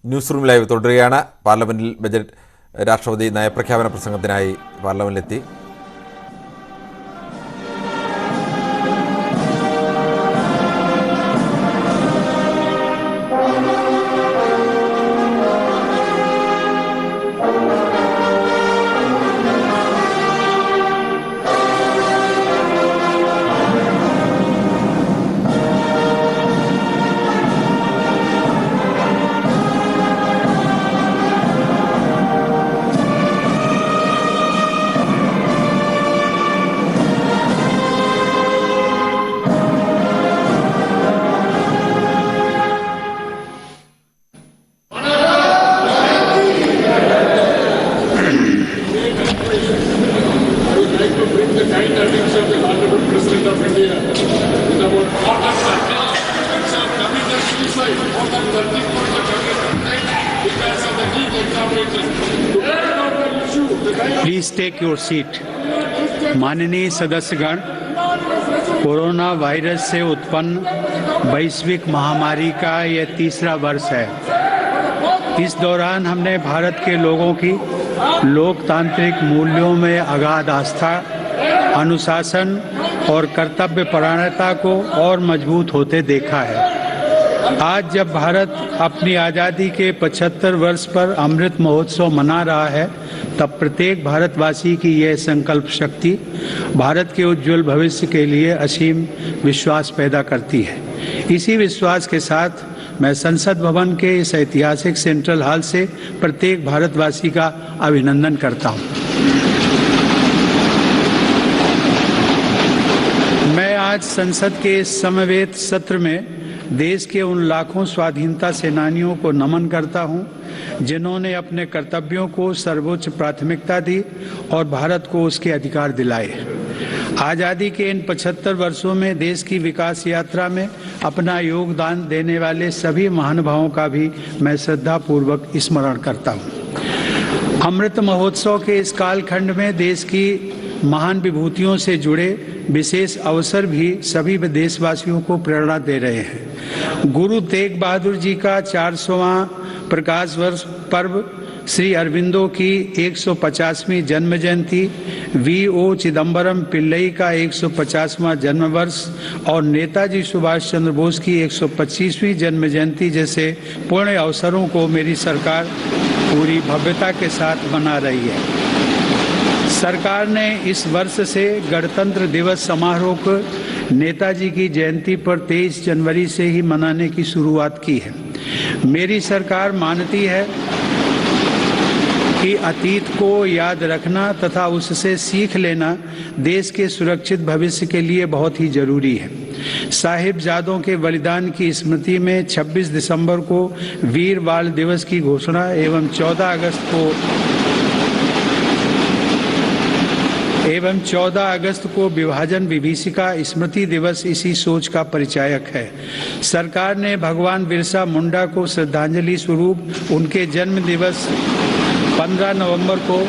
News room live തുടരുകയാണ്. പാർലമെന്റിൽ budget രാഷ്ട്രപതി നയപ്രഖ്യാപന പ്രസംഗത്തിനായി പാർലമെന്റിലെത്തി. Please take your seat. माननीय सदस्यगण, कोरोना वायरस से उत्पन्न वैश्विक महामारी का यह तीसरा वर्ष है। इस दौरान हमने भारत के लोगों की लोकतांत्रिक मूल्यों में अगाध आस्था, अनुशासन और कर्तव्य परायणता को और मजबूत होते देखा है। आज जब भारत अपनी आज़ादी के 75 वर्ष पर अमृत महोत्सव मना रहा है, तब प्रत्येक भारतवासी की यह संकल्प शक्ति भारत के उज्जवल भविष्य के लिए असीम विश्वास पैदा करती है। इसी विश्वास के साथ मैं संसद भवन के इस ऐतिहासिक सेंट्रल हॉल से प्रत्येक भारतवासी का अभिनंदन करता हूं। मैं आज संसद के इस समवेत सत्र में देश के उन लाखों स्वाधीनता सेनानियों को नमन करता हूं, जिन्होंने अपने कर्तव्यों को सर्वोच्च प्राथमिकता दी और भारत को उसके अधिकार दिलाए। आज़ादी के इन 75 वर्षों में देश की विकास यात्रा में अपना योगदान देने वाले सभी महानुभावों का भी मैं श्रद्धापूर्वक स्मरण करता हूं। अमृत महोत्सव के इस कालखंड में देश की महान विभूतियों से जुड़े विशेष अवसर भी सभी देशवासियों को प्रेरणा दे रहे हैं। गुरु तेग बहादुर जी का 400वां प्रकाश वर्ष पर्व, श्री अरविंदो की 150वीं जन्म जयंती, V.O. चिदम्बरम पिल्लई का 150वां जन्म वर्ष और नेताजी सुभाष चंद्र बोस की 125वीं जन्म जयंती जैसे पुण्य अवसरों को मेरी सरकार पूरी भव्यता के साथ मना रही है। सरकार ने इस वर्ष से गणतंत्र दिवस समारोह को नेताजी की जयंती पर 23 जनवरी से ही मनाने की शुरुआत की है। मेरी सरकार मानती है कि अतीत को याद रखना तथा उससे सीख लेना देश के सुरक्षित भविष्य के लिए बहुत ही जरूरी है। साहिबजादों के बलिदान की स्मृति में 26 दिसंबर को वीर बाल दिवस की घोषणा एवं 14 अगस्त को विभाजन विभीषिका स्मृति दिवस इसी सोच का परिचायक है। सरकार ने भगवान बिरसा मुंडा को श्रद्धांजलि स्वरूप उनके जन्म दिवस 15 नवंबर को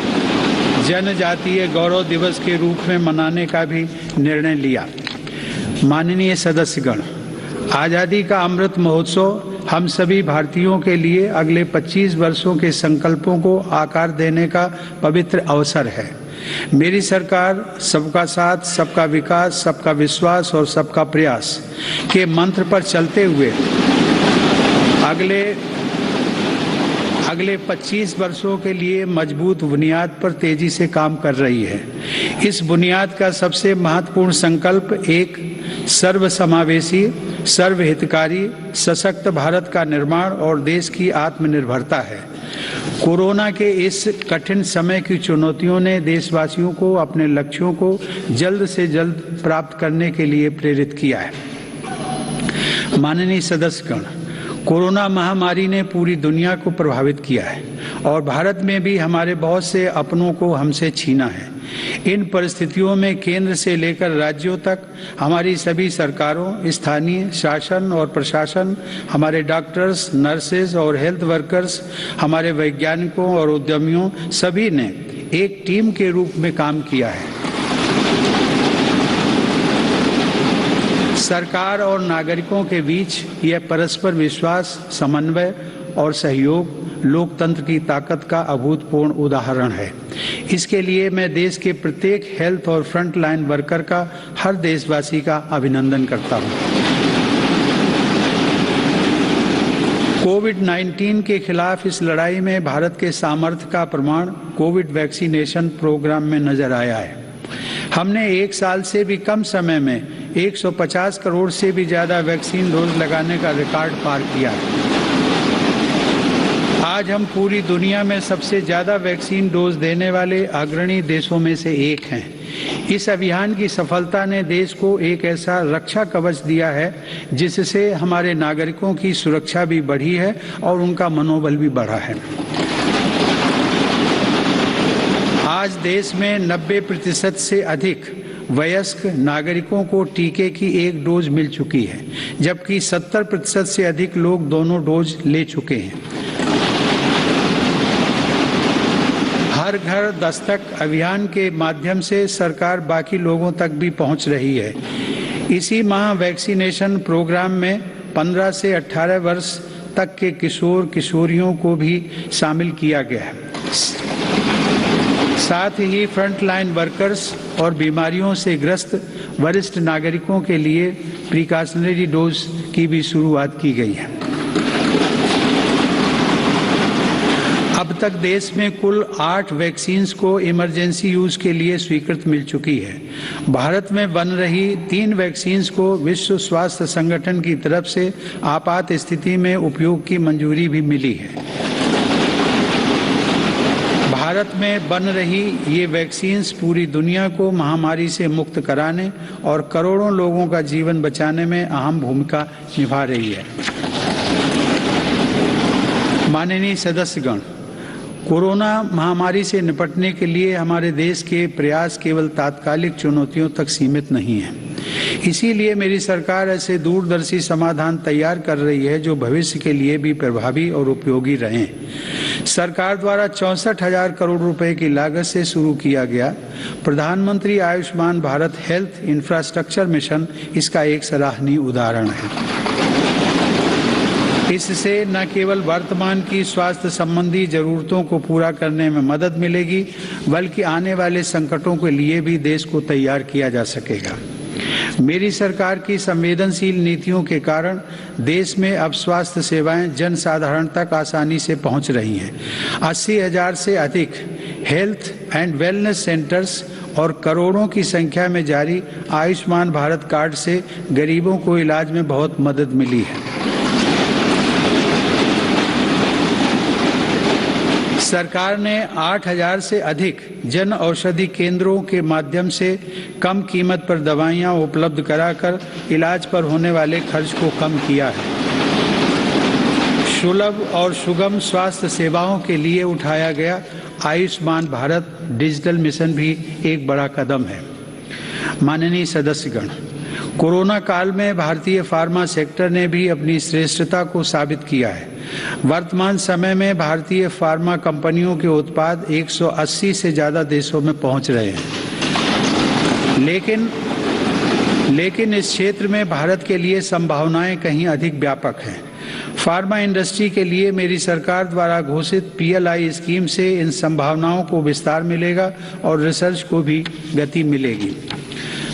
जनजातीय गौरव दिवस के रूप में मनाने का भी निर्णय लिया। माननीय सदस्यगण, आज़ादी का अमृत महोत्सव हम सभी भारतीयों के लिए अगले 25 वर्षों के संकल्पों को आकार देने का पवित्र अवसर है। मेरी सरकार सबका साथ, सबका विकास, सबका विश्वास और सबका प्रयास के मंत्र पर चलते हुए अगले 25 वर्षों के लिए मजबूत बुनियाद पर तेजी से काम कर रही है। इस बुनियाद का सबसे महत्वपूर्ण संकल्प एक सर्वसमावेशी, सर्वहितकारी, सशक्त भारत का निर्माण और देश की आत्मनिर्भरता है। कोरोना के इस कठिन समय की चुनौतियों ने देशवासियों को अपने लक्ष्यों को जल्द से जल्द प्राप्त करने के लिए प्रेरित किया है। माननीय सदस्यगण, कोरोना महामारी ने पूरी दुनिया को प्रभावित किया है और भारत में भी हमारे बहुत से अपनों को हमसे छीना है। इन परिस्थितियों में केंद्र से लेकर राज्यों तक हमारी सभी सरकारों, स्थानीय शासन और प्रशासन, हमारे डॉक्टर्स, नर्सेज और हेल्थ वर्कर्स, हमारे वैज्ञानिकों और उद्यमियों सभी ने एक टीम के रूप में काम किया है। सरकार और नागरिकों के बीच यह परस्पर विश्वास, समन्वय और सहयोग लोकतंत्र की ताकत का अभूतपूर्व उदाहरण है। इसके लिए मैं देश के प्रत्येक हेल्थ और फ्रंट लाइन वर्कर का, हर देशवासी का अभिनंदन करता हूं। कोविड-19 के खिलाफ इस लड़ाई में भारत के सामर्थ्य का प्रमाण कोविड वैक्सीनेशन प्रोग्राम में नजर आया है। हमने 1 साल से भी कम समय में 150 करोड़ से भी ज्यादा वैक्सीन डोज लगाने का रिकॉर्ड पार किया है। आज हम पूरी दुनिया में सबसे ज्यादा वैक्सीन डोज देने वाले अग्रणी देशों में से एक हैं। इस अभियान की सफलता ने देश को एक ऐसा रक्षा कवच दिया है जिससे हमारे नागरिकों की सुरक्षा भी बढ़ी है और उनका मनोबल भी बढ़ा है। आज देश में 90% से अधिक वयस्क नागरिकों को टीके की 1 डोज मिल चुकी है, जबकि 70% से अधिक लोग दोनों डोज ले चुके हैं। हर घर दस्तक अभियान के माध्यम से सरकार बाकी लोगों तक भी पहुंच रही है। इसी माह वैक्सीनेशन प्रोग्राम में 15 से 18 वर्ष तक के किशोर किशोरियों को भी शामिल किया गया है। साथ ही फ्रंट लाइन वर्कर्स और बीमारियों से ग्रस्त वरिष्ठ नागरिकों के लिए प्रिकॉशनरी डोज की भी शुरुआत की गई है। अब तक देश में कुल 8 वैक्सीन्स को इमरजेंसी यूज के लिए स्वीकृत मिल चुकी है। भारत में बन रही 3 वैक्सीन्स को विश्व स्वास्थ्य संगठन की तरफ से आपात स्थिति में उपयोग की मंजूरी भी मिली है। भारत में बन रही ये वैक्सीन्स पूरी दुनिया को महामारी से मुक्त कराने और करोड़ों लोगों का जीवन बचाने में अहम भूमिका निभा रही है। माननीय सदस्यगण, कोरोना महामारी से निपटने के लिए हमारे देश के प्रयास केवल तात्कालिक चुनौतियों तक सीमित नहीं है। इसीलिए मेरी सरकार ऐसे दूरदर्शी समाधान तैयार कर रही है जो भविष्य के लिए भी प्रभावी और उपयोगी रहें। सरकार द्वारा 64,000 करोड़ रुपए की लागत से शुरू किया गया प्रधानमंत्री Ayushman Bharat health infrastructure mission इसका एक सराहनीय उदाहरण है। इससे न केवल वर्तमान की स्वास्थ्य संबंधी जरूरतों को पूरा करने में मदद मिलेगी, बल्कि आने वाले संकटों के लिए भी देश को तैयार किया जा सकेगा। मेरी सरकार की संवेदनशील नीतियों के कारण देश में अब स्वास्थ्य सेवाएं जन साधारण तक आसानी से पहुंच रही हैं। 80,000 से अधिक हेल्थ एंड वेलनेस सेंटर्स और करोड़ों की संख्या में जारी आयुष्मान भारत कार्ड से गरीबों को इलाज में बहुत मदद मिली है। सरकार ने 8,000 से अधिक जन औषधि केंद्रों के माध्यम से कम कीमत पर दवाइयां उपलब्ध कराकर इलाज पर होने वाले खर्च को कम किया है। सुलभ और सुगम स्वास्थ्य सेवाओं के लिए उठाया गया आयुष्मान भारत डिजिटल मिशन भी एक बड़ा कदम है। माननीय सदस्यगण, कोरोना काल में भारतीय फार्मा सेक्टर ने भी अपनी श्रेष्ठता को साबित किया है। वर्तमान समय में भारतीय फार्मा कंपनियों के उत्पाद 180 से ज्यादा देशों में पहुंच रहे हैं। लेकिन इस क्षेत्र में भारत के लिए संभावनाएं कहीं अधिक व्यापक हैं। फार्मा इंडस्ट्री के लिए मेरी सरकार द्वारा घोषित PLI स्कीम से इन संभावनाओं को विस्तार मिलेगा और रिसर्च को भी गति मिलेगी।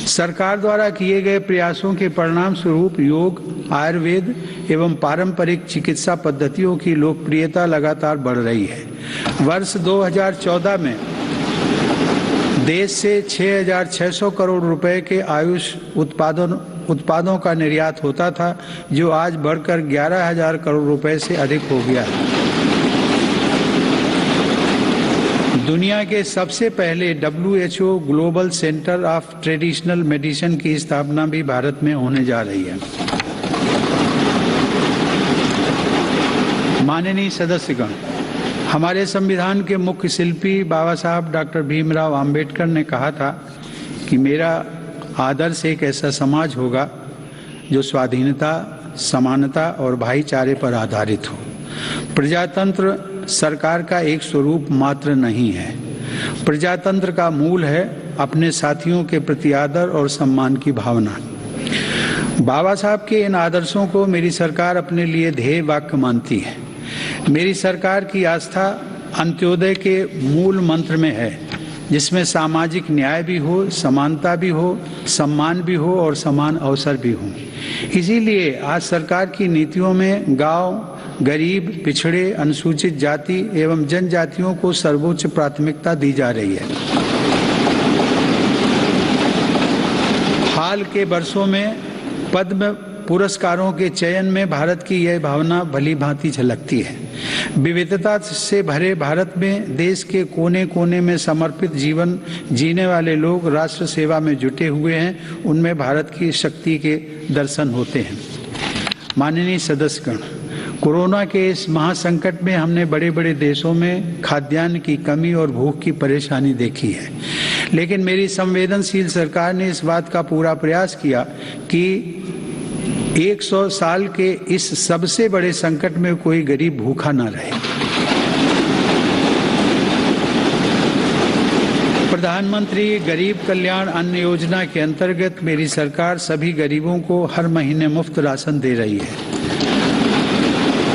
सरकार द्वारा किए गए प्रयासों के परिणाम स्वरूप योग, आयुर्वेद एवं पारंपरिक चिकित्सा पद्धतियों की लोकप्रियता लगातार बढ़ रही है। वर्ष 2014 में देश से 6,600 करोड़ रुपए के आयुष उत्पादों का निर्यात होता था, जो आज बढ़कर 11,000 करोड़ रुपए से अधिक हो गया है। दुनिया के सबसे पहले WHO global centre of traditional medicine की स्थापना भी भारत में होने जा रही है। माननीय सदस्यगण, हमारे संविधान के मुख्य शिल्पी बाबा साहब डॉक्टर भीमराव अंबेडकर ने कहा था कि मेरा आदर्श एक ऐसा समाज होगा जो स्वाधीनता, समानता और भाईचारे पर आधारित हो। प्रजातंत्र सरकार का एक स्वरूप मात्र नहीं है। प्रजातंत्र का मूल है अपने साथियों के प्रति आदर और सम्मान की भावना। बाबा साहब के इन आदर्शों को मेरी सरकार अपने लिए ध्येय वाक्य मानती है। मेरी सरकार की आस्था अंत्योदय के मूल मंत्र में है, जिसमें सामाजिक न्याय भी हो, समानता भी हो, सम्मान भी हो और समान अवसर भी हो। इसीलिए आज सरकार की नीतियों में गांव, गरीब, पिछड़े, अनुसूचित जाति एवं जनजातियों को सर्वोच्च प्राथमिकता दी जा रही है। हाल के वर्षों में पद्म पुरस्कारों के चयन में भारत की यह भावना भली भांति झलकती है। विविधता से भरे भारत में देश के कोने कोने में समर्पित जीवन जीने वाले लोग राष्ट्र सेवा में जुटे हुए हैं। उनमें भारत की शक्ति के दर्शन होते हैं। माननीय सदस्यगण, कोरोना के इस महासंकट में हमने बड़े बड़े देशों में खाद्यान्न की कमी और भूख की परेशानी देखी है, लेकिन मेरी संवेदनशील सरकार ने इस बात का पूरा प्रयास किया कि 100 साल के इस सबसे बड़े संकट में कोई गरीब भूखा ना रहे। प्रधानमंत्री गरीब कल्याण अन्न योजना के अंतर्गत मेरी सरकार सभी गरीबों को हर महीने मुफ्त राशन दे रही है।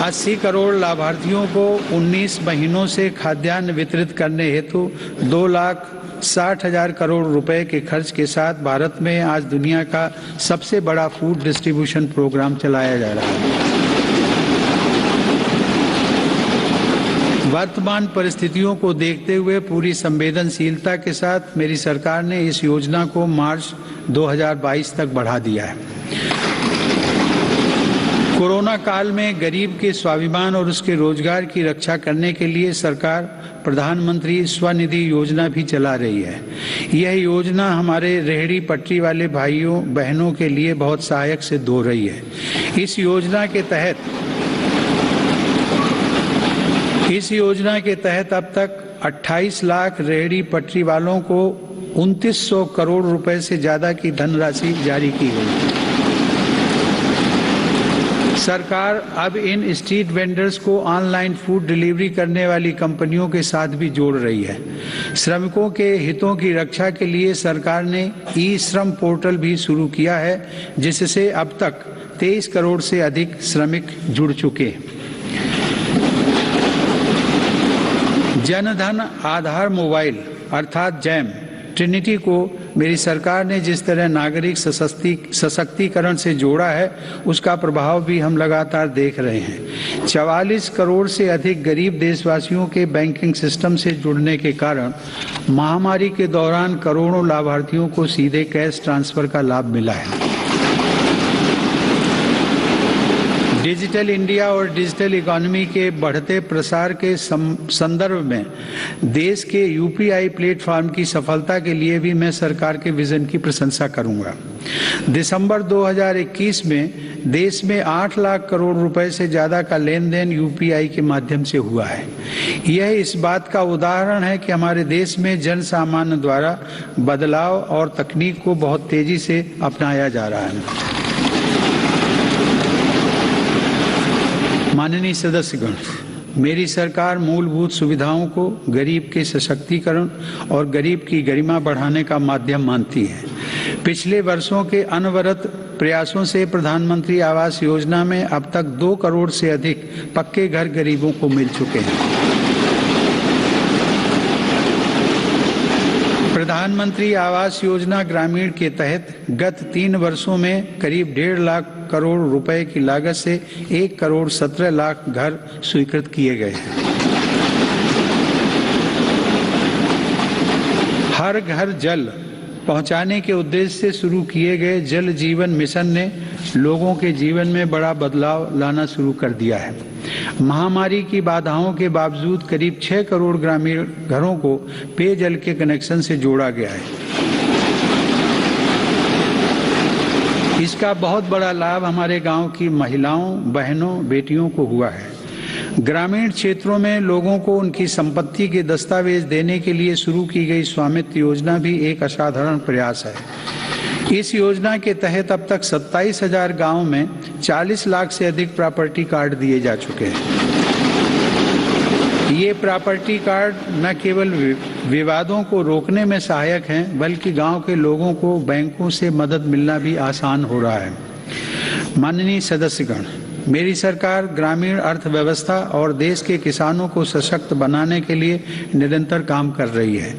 80 करोड़ लाभार्थियों को 19 महीनों से खाद्यान्न वितरित करने हेतु 2,60,000 करोड़ रुपए के खर्च के साथ भारत में आज दुनिया का सबसे बड़ा फूड डिस्ट्रीब्यूशन प्रोग्राम चलाया जा रहा है। वर्तमान परिस्थितियों को देखते हुए पूरी संवेदनशीलता के साथ मेरी सरकार ने इस योजना को मार्च 2022 तक बढ़ा दिया है। कोरोना काल में गरीब के स्वाभिमान और उसके रोजगार की रक्षा करने के लिए सरकार प्रधानमंत्री स्वनिधि योजना भी चला रही है। यह योजना हमारे रेहड़ी पटरी वाले भाइयों बहनों के लिए बहुत सहायक सिद्ध हो रही है। इस योजना के तहत अब तक 28 लाख रेहड़ी पटरी वालों को 2900 करोड़ रुपए से ज्यादा की धनराशि जारी की गई है। सरकार अब इन स्ट्रीट वेंडर्स को ऑनलाइन फूड डिलीवरी करने वाली कंपनियों के साथ भी जोड़ रही है। श्रमिकों के हितों की रक्षा के लिए सरकार ने ई श्रम पोर्टल भी शुरू किया है, जिससे अब तक 23 करोड़ से अधिक श्रमिक जुड़ चुके हैं। जनधन आधार मोबाइल अर्थात जैम ट्रिनिटी को मेरी सरकार ने जिस तरह नागरिक सशक्तिकरण से जोड़ा है, उसका प्रभाव भी हम लगातार देख रहे हैं। 44 करोड़ से अधिक गरीब देशवासियों के बैंकिंग सिस्टम से जुड़ने के कारण महामारी के दौरान करोड़ों लाभार्थियों को सीधे कैश ट्रांसफर का लाभ मिला है। डिजिटल इंडिया और डिजिटल इकोनॉमी के बढ़ते प्रसार के संदर्भ में देश के यूपीआई प्लेटफॉर्म की सफलता के लिए भी मैं सरकार के विजन की प्रशंसा करूंगा। दिसंबर 2021 में देश में 8 लाख करोड़ रुपए से ज्यादा का लेन देन यूपीआई के माध्यम से हुआ है। यह इस बात का उदाहरण है कि हमारे देश में जन सामान्य द्वारा बदलाव और तकनीक को बहुत तेजी से अपनाया जा रहा है। माननीय सदस्यगण, मेरी सरकार मूलभूत सुविधाओं को गरीब के सशक्तिकरण और गरीब की गरिमा बढ़ाने का माध्यम मानती है। पिछले वर्षों के अनवरत प्रयासों से प्रधानमंत्री आवास योजना में अब तक 2 करोड़ से अधिक पक्के घर गरीबों को मिल चुके हैं। प्रधानमंत्री आवास योजना ग्रामीण के तहत गत 3 वर्षों में करीब 1.5 लाख करोड़ रुपए की लागत से 1 करोड़ 17 लाख घर स्वीकृत किए गए हैं। हर घर जल पहुंचाने के उद्देश्य से शुरू किए गए जल जीवन मिशन ने लोगों के जीवन में बड़ा बदलाव लाना शुरू कर दिया है। महामारी की बाधाओं के बावजूद करीब 6 करोड़ ग्रामीण घरों को पेयजल के कनेक्शन से जोड़ा गया है। इसका बहुत बड़ा लाभ हमारे गांव की महिलाओं, बहनों, बेटियों को हुआ है। ग्रामीण क्षेत्रों में लोगों को उनकी संपत्ति के दस्तावेज देने के लिए शुरू की गई स्वामित्व योजना भी एक असाधारण प्रयास है। इस योजना के तहत अब तक 27,000 गाँव में 40 लाख से अधिक प्रॉपर्टी कार्ड दिए जा चुके हैं। ये प्रॉपर्टी कार्ड न केवल विवादों को रोकने में सहायक हैं, बल्कि गांव के लोगों को बैंकों से मदद मिलना भी आसान हो रहा है। माननीय सदस्यगण, मेरी सरकार ग्रामीण अर्थव्यवस्था और देश के किसानों को सशक्त बनाने के लिए निरंतर काम कर रही है।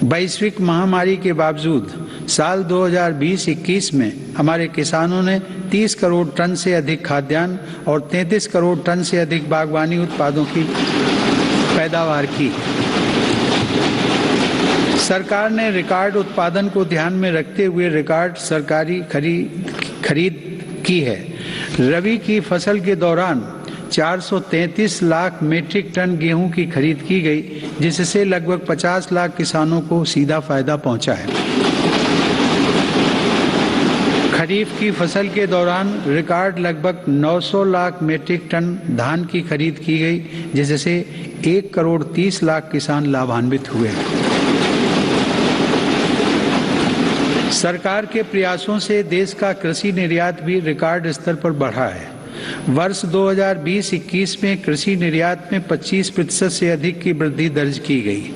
वैश्विक महामारी के बावजूद साल 2020-21 में हमारे किसानों ने 30 करोड़ टन से अधिक खाद्यान्न और 33 करोड़ टन से अधिक बागवानी उत्पादों की पैदावार की। सरकार ने रिकॉर्ड उत्पादन को ध्यान में रखते हुए रिकॉर्ड सरकारी खरीद की है। रबी की फसल के दौरान 433 लाख मीट्रिक टन गेहूं की खरीद की गई, जिससे लगभग 50 लाख किसानों को सीधा फायदा पहुंचा है। खरीफ की फसल के दौरान रिकॉर्ड लगभग 900 लाख मीट्रिक टन धान की खरीद की गई, जिससे 1 करोड़ 30 लाख किसान लाभान्वित हुए। सरकार के प्रयासों से देश का कृषि निर्यात भी रिकॉर्ड स्तर पर बढ़ा है। वर्ष 2020-21 में कृषि निर्यात में 25% से अधिक की वृद्धि दर्ज की गई।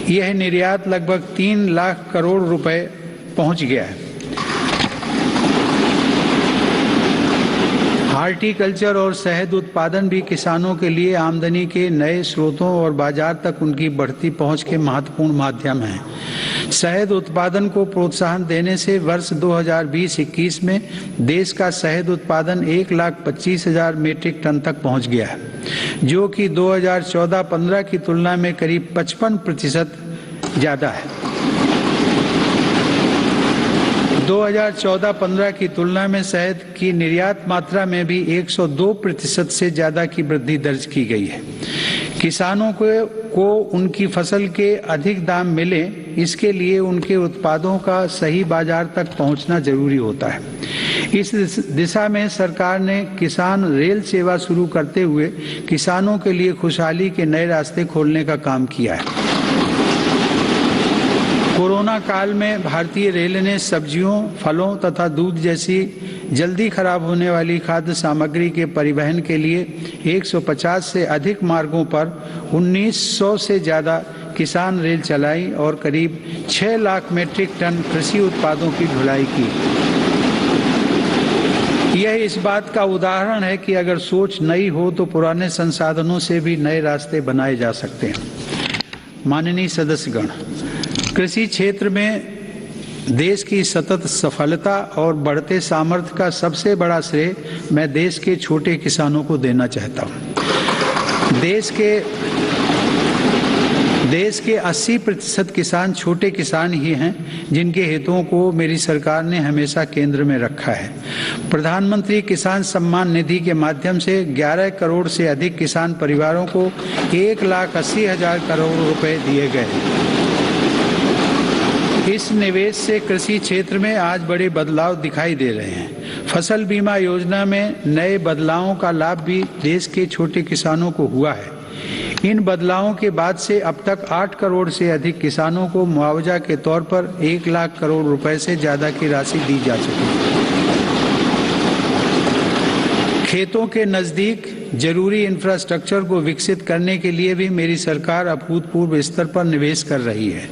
यह निर्यात लगभग 3 लाख करोड़ रुपए पहुंच गया है। हॉर्टिकल्चर और शहद उत्पादन भी किसानों के लिए आमदनी के नए स्रोतों और बाजार तक उनकी बढ़ती पहुंच के महत्वपूर्ण माध्यम हैं। शहद उत्पादन को प्रोत्साहन देने से वर्ष 2020-21 में देश का शहद उत्पादन 1,25,000 मीट्रिक टन तक पहुंच गया है, जो कि 2014-15 की तुलना में करीब 55% ज़्यादा है। 2014-15 की तुलना में शहद की निर्यात मात्रा में भी 102% से ज़्यादा की वृद्धि दर्ज की गई है। किसानों को उनकी फसल के अधिक दाम मिले, इसके लिए उनके उत्पादों का सही बाजार तक पहुंचना जरूरी होता है। इस दिशा में सरकार ने किसान रेल सेवा शुरू करते हुए किसानों के लिए खुशहाली के नए रास्ते खोलने का काम किया है। कोरोना काल में भारतीय रेल ने सब्जियों, फलों तथा दूध जैसी जल्दी खराब होने वाली खाद्य सामग्री के परिवहन के लिए 150 से अधिक मार्गों पर 1900 से ज़्यादा किसान रेल चलाई और करीब 6 लाख मीट्रिक टन कृषि उत्पादों की ढुलाई की। यह इस बात का उदाहरण है कि अगर सोच नई हो तो पुराने संसाधनों से भी नए रास्ते बनाए जा सकते हैं। माननीय सदस्यगण, कृषि क्षेत्र में देश की सतत सफलता और बढ़ते सामर्थ्य का सबसे बड़ा श्रेय मैं देश के छोटे किसानों को देना चाहता हूँ। देश के 80% किसान छोटे किसान ही हैं, जिनके हितों को मेरी सरकार ने हमेशा केंद्र में रखा है। प्रधानमंत्री किसान सम्मान निधि के माध्यम से 11 करोड़ से अधिक किसान परिवारों को 1,80,000 करोड़ रुपए दिए गए। इस निवेश से कृषि क्षेत्र में आज बड़े बदलाव दिखाई दे रहे हैं। फसल बीमा योजना में नए बदलावों का लाभ भी देश के छोटे किसानों को हुआ है। इन बदलावों के बाद से अब तक 8 करोड़ से अधिक किसानों को मुआवजा के तौर पर 1 लाख करोड़ रुपए से ज्यादा की राशि दी जा चुकी है। खेतों के नजदीक जरूरी इंफ्रास्ट्रक्चर को विकसित करने के लिए भी मेरी सरकार अभूतपूर्व स्तर पर निवेश कर रही है।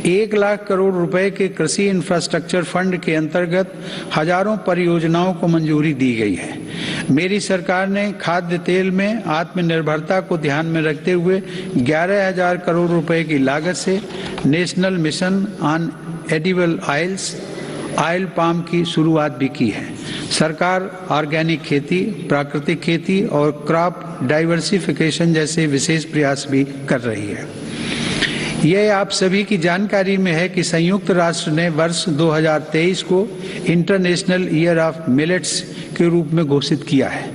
1 लाख करोड़ रुपए के कृषि इंफ्रास्ट्रक्चर फंड के अंतर्गत हजारों परियोजनाओं को मंजूरी दी गई है। मेरी सरकार ने खाद्य तेल में आत्मनिर्भरता को ध्यान में रखते हुए 11,000 करोड़ रुपए की लागत से national mission on edible oil palm की शुरुआत भी की है। सरकार ऑर्गेनिक खेती, प्राकृतिक खेती और क्रॉप डाइवर्सिफिकेशन जैसे विशेष प्रयास भी कर रही है। यह आप सभी की जानकारी में है कि संयुक्त राष्ट्र ने वर्ष 2023 को इंटरनेशनल ईयर ऑफ मिलेट्स के रूप में घोषित किया है।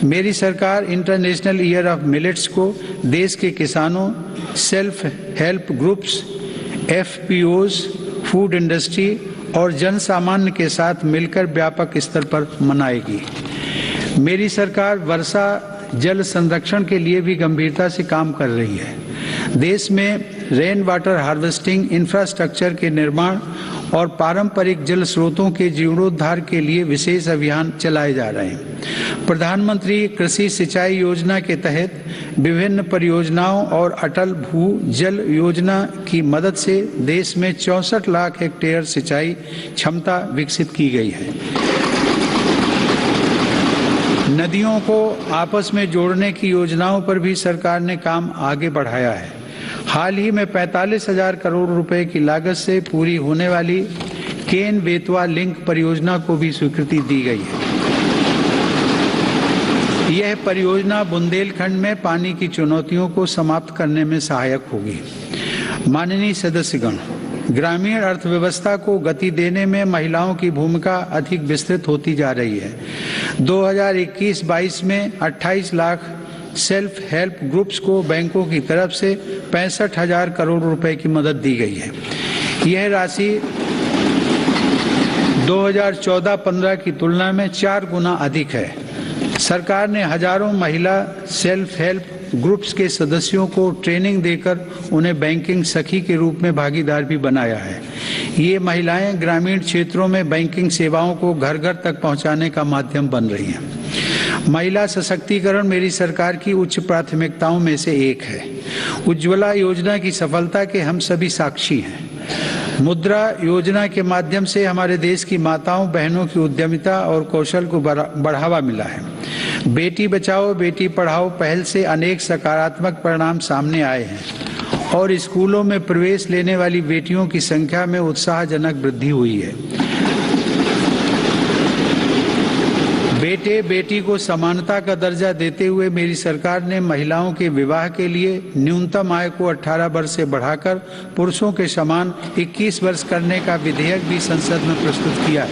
मेरी सरकार इंटरनेशनल ईयर ऑफ मिलेट्स को देश के किसानों, self help groups, FPOs, food industry और जन सामान्य के साथ मिलकर व्यापक स्तर पर मनाएगी। मेरी सरकार वर्षा जल संरक्षण के लिए भी गंभीरता से काम कर रही है। देश में रेन वाटर हार्वेस्टिंग इंफ्रास्ट्रक्चर के निर्माण और पारंपरिक जल स्रोतों के जीर्णोद्धार के लिए विशेष अभियान चलाए जा रहे हैं। प्रधानमंत्री कृषि सिंचाई योजना के तहत विभिन्न परियोजनाओं और अटल भू जल योजना की मदद से देश में 64 लाख हेक्टेयर सिंचाई क्षमता विकसित की गई है। नदियों को आपस में जोड़ने की योजनाओं पर भी सरकार ने काम आगे बढ़ाया है। हाल ही में 45,000 करोड़ रुपए की लागत से पूरी होने वाली केन बेतवा लिंक परियोजना को भी स्वीकृति दी गई है। यह परियोजना बुंदेलखंड में पानी की चुनौतियों को समाप्त करने में सहायक होगी। माननीय सदस्यगण, ग्रामीण अर्थव्यवस्था को गति देने में महिलाओं की भूमिका अधिक विस्तृत होती जा रही है। 2021-22 में 28 लाख सेल्फ हेल्प ग्रुप्स को बैंकों की तरफ से 65,000 करोड़ रुपए की मदद दी गई है। यह राशि 2014-15 की तुलना में 4 गुना अधिक है। सरकार ने हजारों महिला सेल्फ हेल्प ग्रुप्स के सदस्यों को ट्रेनिंग देकर उन्हें बैंकिंग सखी के रूप में भागीदार भी बनाया है। ये महिलाएं ग्रामीण क्षेत्रों में बैंकिंग सेवाओं को घर घर तक पहुंचाने का माध्यम बन रही हैं। महिला सशक्तिकरण मेरी सरकार की उच्च प्राथमिकताओं में से एक है। उज्ज्वला योजना की सफलता के हम सभी साक्षी हैं। मुद्रा योजना के माध्यम से हमारे देश की माताओं बहनों की उद्यमिता और कौशल को बढ़ावा मिला है। बेटी बचाओ बेटी पढ़ाओ पहल से अनेक सकारात्मक परिणाम सामने आए हैं और स्कूलों में प्रवेश लेने वाली बेटियों की संख्या में उत्साहजनक वृद्धि हुई है। बेटे बेटी को समानता का दर्जा देते हुए मेरी सरकार ने महिलाओं के विवाह के लिए न्यूनतम आय को 18 वर्ष से बढ़ाकर पुरुषों के समान 21 वर्ष करने का विधेयक भी संसद में प्रस्तुत किया है।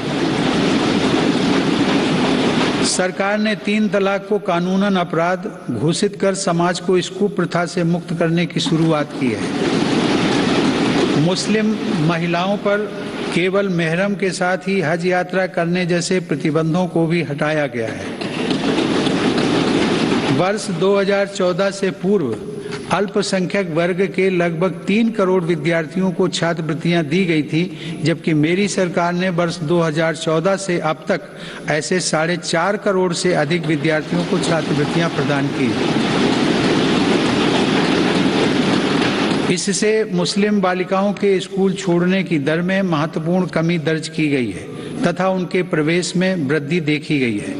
सरकार ने 3 तलाक को कानूनन अपराध घोषित कर समाज को इस कुप्रथा से मुक्त करने की शुरुआत की है। मुस्लिम महिलाओं पर केवल मेहरम के साथ ही हज यात्रा करने जैसे प्रतिबंधों को भी हटाया गया है। वर्ष 2014 से पूर्व अल्पसंख्यक वर्ग के लगभग 3 करोड़ विद्यार्थियों को छात्रवृत्तियां दी गई थी, जबकि मेरी सरकार ने वर्ष 2014 से अब तक ऐसे 4.5 करोड़ से अधिक विद्यार्थियों को छात्रवृत्तियां प्रदान की। इससे मुस्लिम बालिकाओं के स्कूल छोड़ने की दर में महत्वपूर्ण कमी दर्ज की गई है तथा उनके प्रवेश में वृद्धि देखी गई है।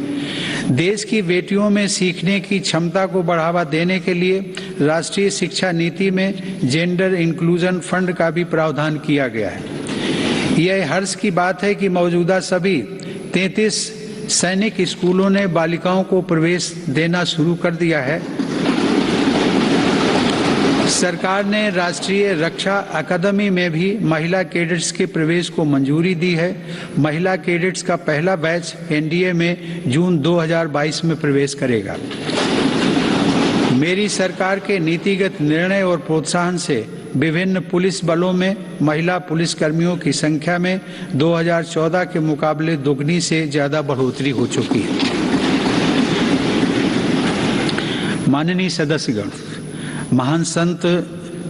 देश की बेटियों में सीखने की क्षमता को बढ़ावा देने के लिए राष्ट्रीय शिक्षा नीति में जेंडर इंक्लूजन फंड का भी प्रावधान किया गया है। यह हर्ष की बात है कि मौजूदा सभी 33 सैनिक स्कूलों ने बालिकाओं को प्रवेश देना शुरू कर दिया है। सरकार ने राष्ट्रीय रक्षा अकादमी में भी महिला कैडेट्स के प्रवेश को मंजूरी दी है। महिला कैडेट्स का पहला बैच एनडीए में जून 2022 में प्रवेश करेगा। मेरी सरकार के नीतिगत निर्णय और प्रोत्साहन से विभिन्न पुलिस बलों में महिला पुलिसकर्मियों की संख्या में 2014 के मुकाबले दोगुनी से ज्यादा बढ़ोतरी हो चुकी है। माननीय सदस्यगण, महान संत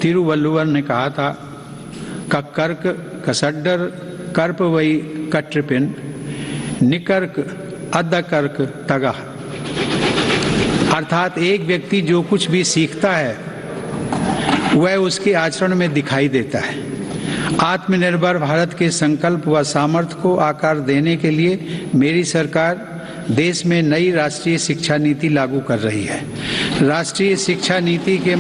तिरुवल्लुवर ने कहा था, कक्कर्क कसड्डर कर्प वई कट्रिपिन निकर्क अद्दकर्क तगा। अर्थात एक व्यक्ति जो कुछ भी सीखता है वह उसके आचरण में दिखाई देता है। आत्मनिर्भर भारत के संकल्प व सामर्थ्य को आकार देने के लिए मेरी सरकार देश में नई राष्ट्रीय शिक्षा नीति लागू कर रही है। राष्ट्रीय शिक्षा नीति के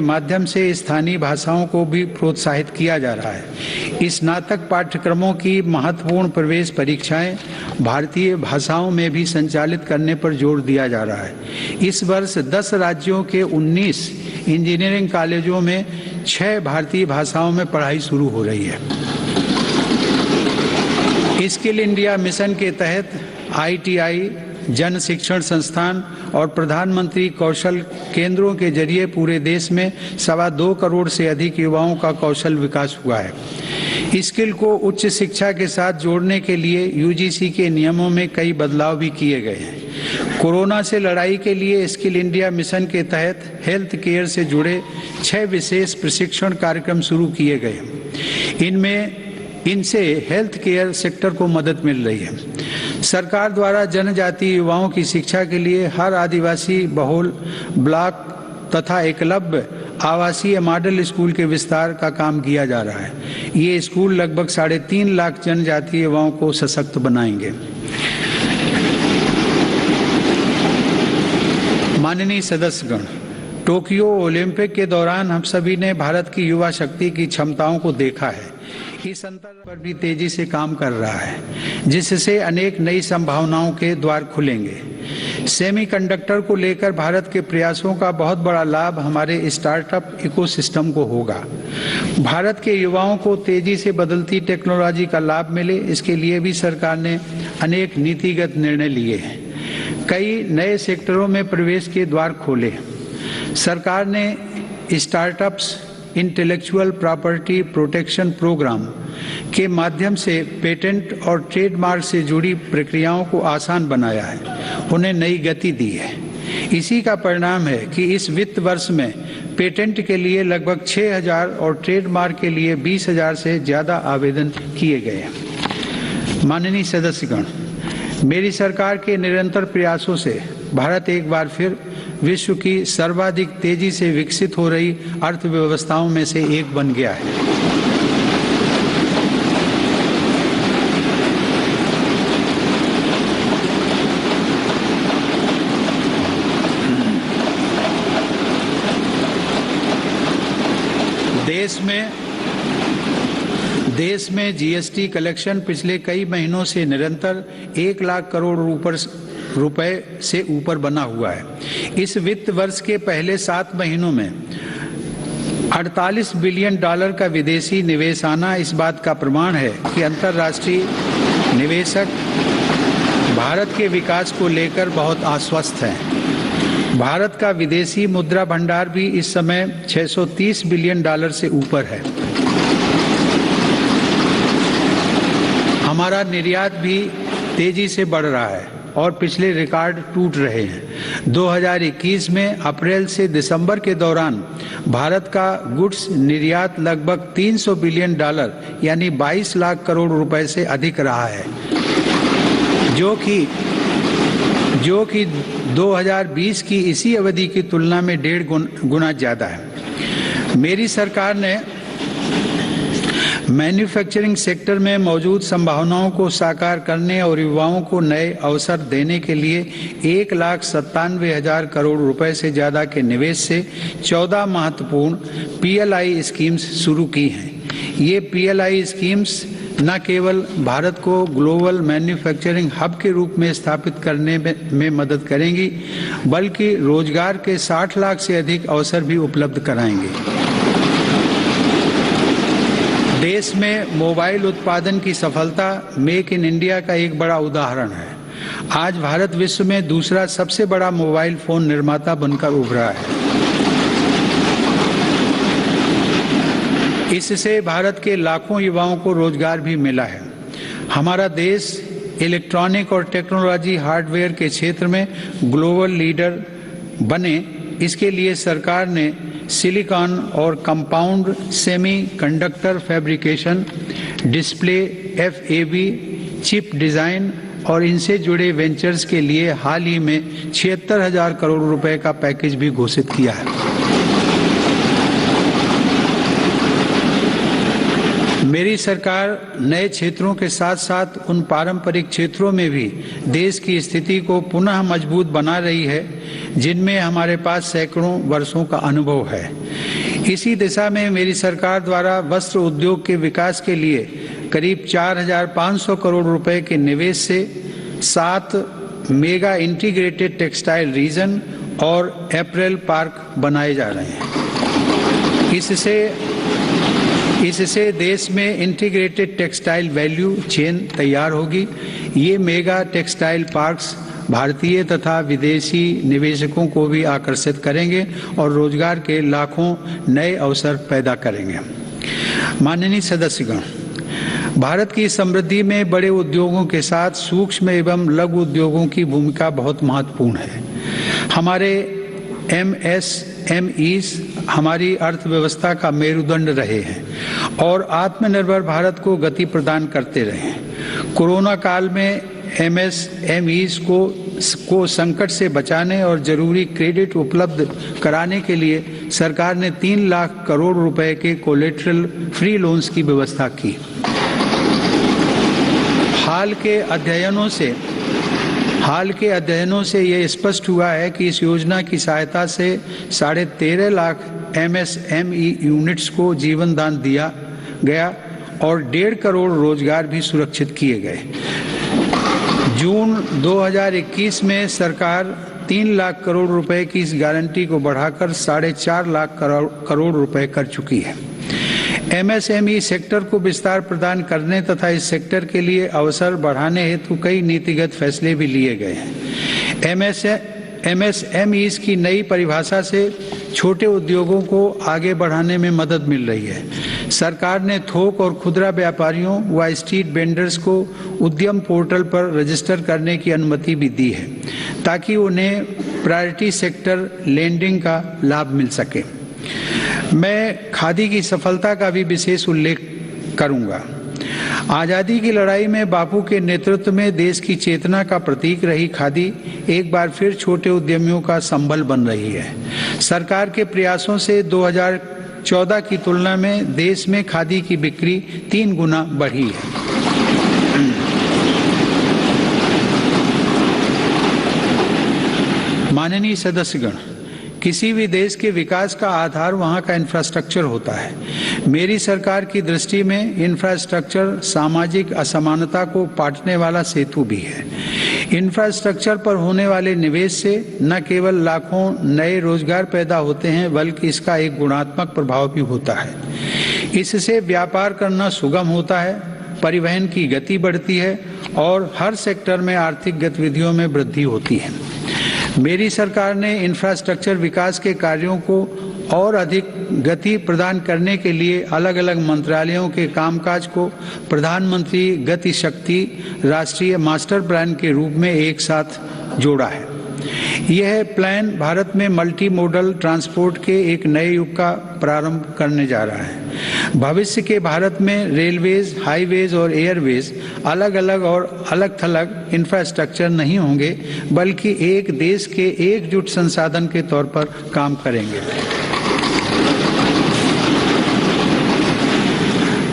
माध्यम से स्थानीय भाषाओं को भी प्रोत्साहित किया जा रहा है। स्नातक पाठ्यक्रमों की महत्वपूर्ण प्रवेश परीक्षाएं भारतीय भाषाओं में भी संचालित करने पर जोर दिया जा रहा है। इस वर्ष 10 राज्यों के 19 इंजीनियरिंग कॉलेजों में 6 भारतीय भाषाओं में पढ़ाई शुरू हो रही है। स्किल इंडिया मिशन के तहत ITI, जन शिक्षण संस्थान और प्रधानमंत्री कौशल केंद्रों के जरिए पूरे देश में 2.25 करोड़ से अधिक युवाओं का कौशल विकास हुआ है। स्किल को उच्च शिक्षा के साथ जोड़ने के लिए UGC के नियमों में कई बदलाव भी किए गए हैं। कोरोना से लड़ाई के लिए स्किल इंडिया मिशन के तहत हेल्थ केयर से जुड़े 6 विशेष प्रशिक्षण कार्यक्रम शुरू किए गए। इनसे हेल्थ केयर सेक्टर को मदद मिल रही है। सरकार द्वारा जनजातीय युवाओं की शिक्षा के लिए हर आदिवासी बहुल ब्लॉक तथा एकलव्य आवासीय मॉडल स्कूल के विस्तार का काम किया जा रहा है। ये स्कूल लगभग 3.5 लाख जनजातीय युवाओं को सशक्त बनाएंगे। माननीय सदस्यगण, टोक्यो ओलंपिक के दौरान हम सभी ने भारत की युवा शक्ति की क्षमताओं को देखा है। इस अंतर पर भी तेजी से काम कर रहा है, जिससे अनेक नई संभावनाओं के द्वार खुलेंगे। सेमीकंडक्टर को लेकर भारत के प्रयासों का बहुत बड़ा लाभ हमारे स्टार्टअप इकोसिस्टम को होगा। भारत के युवाओं को तेजी से बदलती टेक्नोलॉजी का लाभ मिले, इसके लिए भी सरकार ने अनेक नीतिगत निर्णय लिए हैं। कई नए सेक्टरों में प्रवेश के द्वार खोले। सरकार ने startups intellectual property protection programme के माध्यम से पेटेंट और ट्रेडमार्क से जुड़ी प्रक्रियाओं को आसान बनाया है, उन्हें नई गति दी है। इसी का परिणाम है कि इस वित्त वर्ष में पेटेंट के लिए लगभग 6,000 और ट्रेडमार्क के लिए 20,000 से ज़्यादा आवेदन किए गए हैं। माननीय सदस्यगण, मेरी सरकार के निरंतर प्रयासों से भारत एक बार फिर विश्व की सर्वाधिक तेजी से विकसित हो रही अर्थव्यवस्थाओं में से एक बन गया है। देश में जीएसटी कलेक्शन पिछले कई महीनों से निरंतर 1 लाख करोड़ रुपए से ऊपर बना हुआ है। इस वित्त वर्ष के पहले 7 महीनों में $48 बिलियन का विदेशी निवेश आना इस बात का प्रमाण है कि अंतर्राष्ट्रीय निवेशक भारत के विकास को लेकर बहुत आश्वस्त हैं। भारत का विदेशी मुद्रा भंडार भी इस समय $630 बिलियन से ऊपर है। हमारा निर्यात भी तेजी से बढ़ रहा है और पिछले रिकॉर्ड टूट रहे हैं। 2021 में अप्रैल से दिसंबर के दौरान भारत का गुड्स निर्यात लगभग $300 बिलियन यानी 22 लाख करोड़ रुपए से अधिक रहा है, जो कि 2020 की इसी अवधि की तुलना में 1.5 गुना ज़्यादा है। मेरी सरकार ने मैन्युफैक्चरिंग सेक्टर में मौजूद संभावनाओं को साकार करने और युवाओं को नए अवसर देने के लिए 1,97,000 करोड़ रुपए से ज़्यादा के निवेश से 14 महत्वपूर्ण PLI स्कीम्स शुरू की हैं। ये PLI स्कीम्स न केवल भारत को ग्लोबल मैन्युफैक्चरिंग हब के रूप में स्थापित करने में मदद करेंगी, बल्कि रोजगार के 60 लाख से अधिक अवसर भी उपलब्ध कराएंगे। देश में मोबाइल उत्पादन की सफलता मेक इन इंडिया का एक बड़ा उदाहरण है। आज भारत विश्व में दूसरा सबसे बड़ा मोबाइल फोन निर्माता बनकर उभरा है। इससे भारत के लाखों युवाओं को रोजगार भी मिला है। हमारा देश इलेक्ट्रॉनिक और टेक्नोलॉजी हार्डवेयर के क्षेत्र में ग्लोबल लीडर बने, इसके लिए सरकार ने सिलिकॉन और compound semi conductor fabrication, display, FAB, chip design और इनसे जुड़े वेंचर्स के लिए हाल ही में 76,000 करोड़ रुपए का पैकेज भी घोषित किया है। मेरी सरकार नए क्षेत्रों के साथ साथ उन पारंपरिक क्षेत्रों में भी देश की स्थिति को पुनः मजबूत बना रही है, जिनमें हमारे पास सैकड़ों वर्षों का अनुभव है। इसी दिशा में मेरी सरकार द्वारा वस्त्र उद्योग के विकास के लिए करीब 4,500 करोड़ रुपए के निवेश से 7 मेगा इंटीग्रेटेड टेक्सटाइल रीजन और अप्रैल पार्क बनाए जा रहे हैं। इससे देश में इंटीग्रेटेड टेक्सटाइल वैल्यू चेन तैयार होगी। ये मेगा टेक्सटाइल पार्क्स भारतीय तथा विदेशी निवेशकों को भी आकर्षित करेंगे और रोजगार के लाखों नए अवसर पैदा करेंगे। माननीय सदस्यगण, भारत की समृद्धि में बड़े उद्योगों के साथ सूक्ष्म एवं लघु उद्योगों की भूमिका बहुत महत्वपूर्ण है। हमारे MSMEs हमारी अर्थव्यवस्था का मेरुदंड रहे हैं और आत्मनिर्भर भारत को गति प्रदान करते रहे हैं। कोरोना काल में MSMEs को संकट से बचाने और जरूरी क्रेडिट उपलब्ध कराने के लिए सरकार ने 3 लाख करोड़ रुपए के कोलेटरल फ्री लोन्स की व्यवस्था की। हाल के अध्ययनों से यह स्पष्ट हुआ है कि इस योजना की सहायता से 13.5 लाख MSME यूनिट्स को जीवन दान दिया गया और 1.5 करोड़ रोजगार भी सुरक्षित किए गए। जून 2021 में सरकार 3 लाख करोड़ रुपए की इस गारंटी को बढ़ाकर 4.5 लाख करोड़ रुपए कर चुकी है। MSME सेक्टर को विस्तार प्रदान करने तथा इस सेक्टर के लिए अवसर बढ़ाने हेतु कई नीतिगत फैसले भी लिए गए हैं। MSMEs की नई परिभाषा से छोटे उद्योगों को आगे बढ़ाने में मदद मिल रही है। सरकार ने थोक और खुदरा व्यापारियों व स्ट्रीट वेंडर्स को उद्यम पोर्टल पर रजिस्टर करने की अनुमति भी दी है ताकि उन्हें प्रायोरिटी सेक्टर लेंडिंग का लाभ मिल सके। मैं खादी की सफलता का भी विशेष उल्लेख करूंगा। आज़ादी की लड़ाई में बापू के नेतृत्व में देश की चेतना का प्रतीक रही खादी एक बार फिर छोटे उद्यमियों का संबल बन रही है। सरकार के प्रयासों से 2014 की तुलना में देश में खादी की बिक्री 3 गुना बढ़ी है। माननीय सदस्यगण, किसी भी देश के विकास का आधार वहाँ का इंफ्रास्ट्रक्चर होता है। मेरी सरकार की दृष्टि में इंफ्रास्ट्रक्चर सामाजिक असमानता को पाटने वाला सेतु भी है। इंफ्रास्ट्रक्चर पर होने वाले निवेश से न केवल लाखों नए रोजगार पैदा होते हैं बल्कि इसका एक गुणात्मक प्रभाव भी होता है। इससे व्यापार करना सुगम होता है, परिवहन की गति बढ़ती है और हर सेक्टर में आर्थिक गतिविधियों में वृद्धि होती है। मेरी सरकार ने इंफ्रास्ट्रक्चर विकास के कार्यों को और अधिक गति प्रदान करने के लिए अलग अलग मंत्रालयों के कामकाज को प्रधानमंत्री गति शक्ति राष्ट्रीय मास्टर प्लान के रूप में एक साथ जोड़ा है। यह प्लान भारत में मल्टी मॉडल ट्रांसपोर्ट के एक नए युग का प्रारंभ करने जा रहा है। भविष्य के भारत में रेलवेज, हाईवेज और एयरवेज अलग अलग और अलग थलग इंफ्रास्ट्रक्चर नहीं होंगे बल्कि एक देश के एकजुट संसाधन के तौर पर काम करेंगे।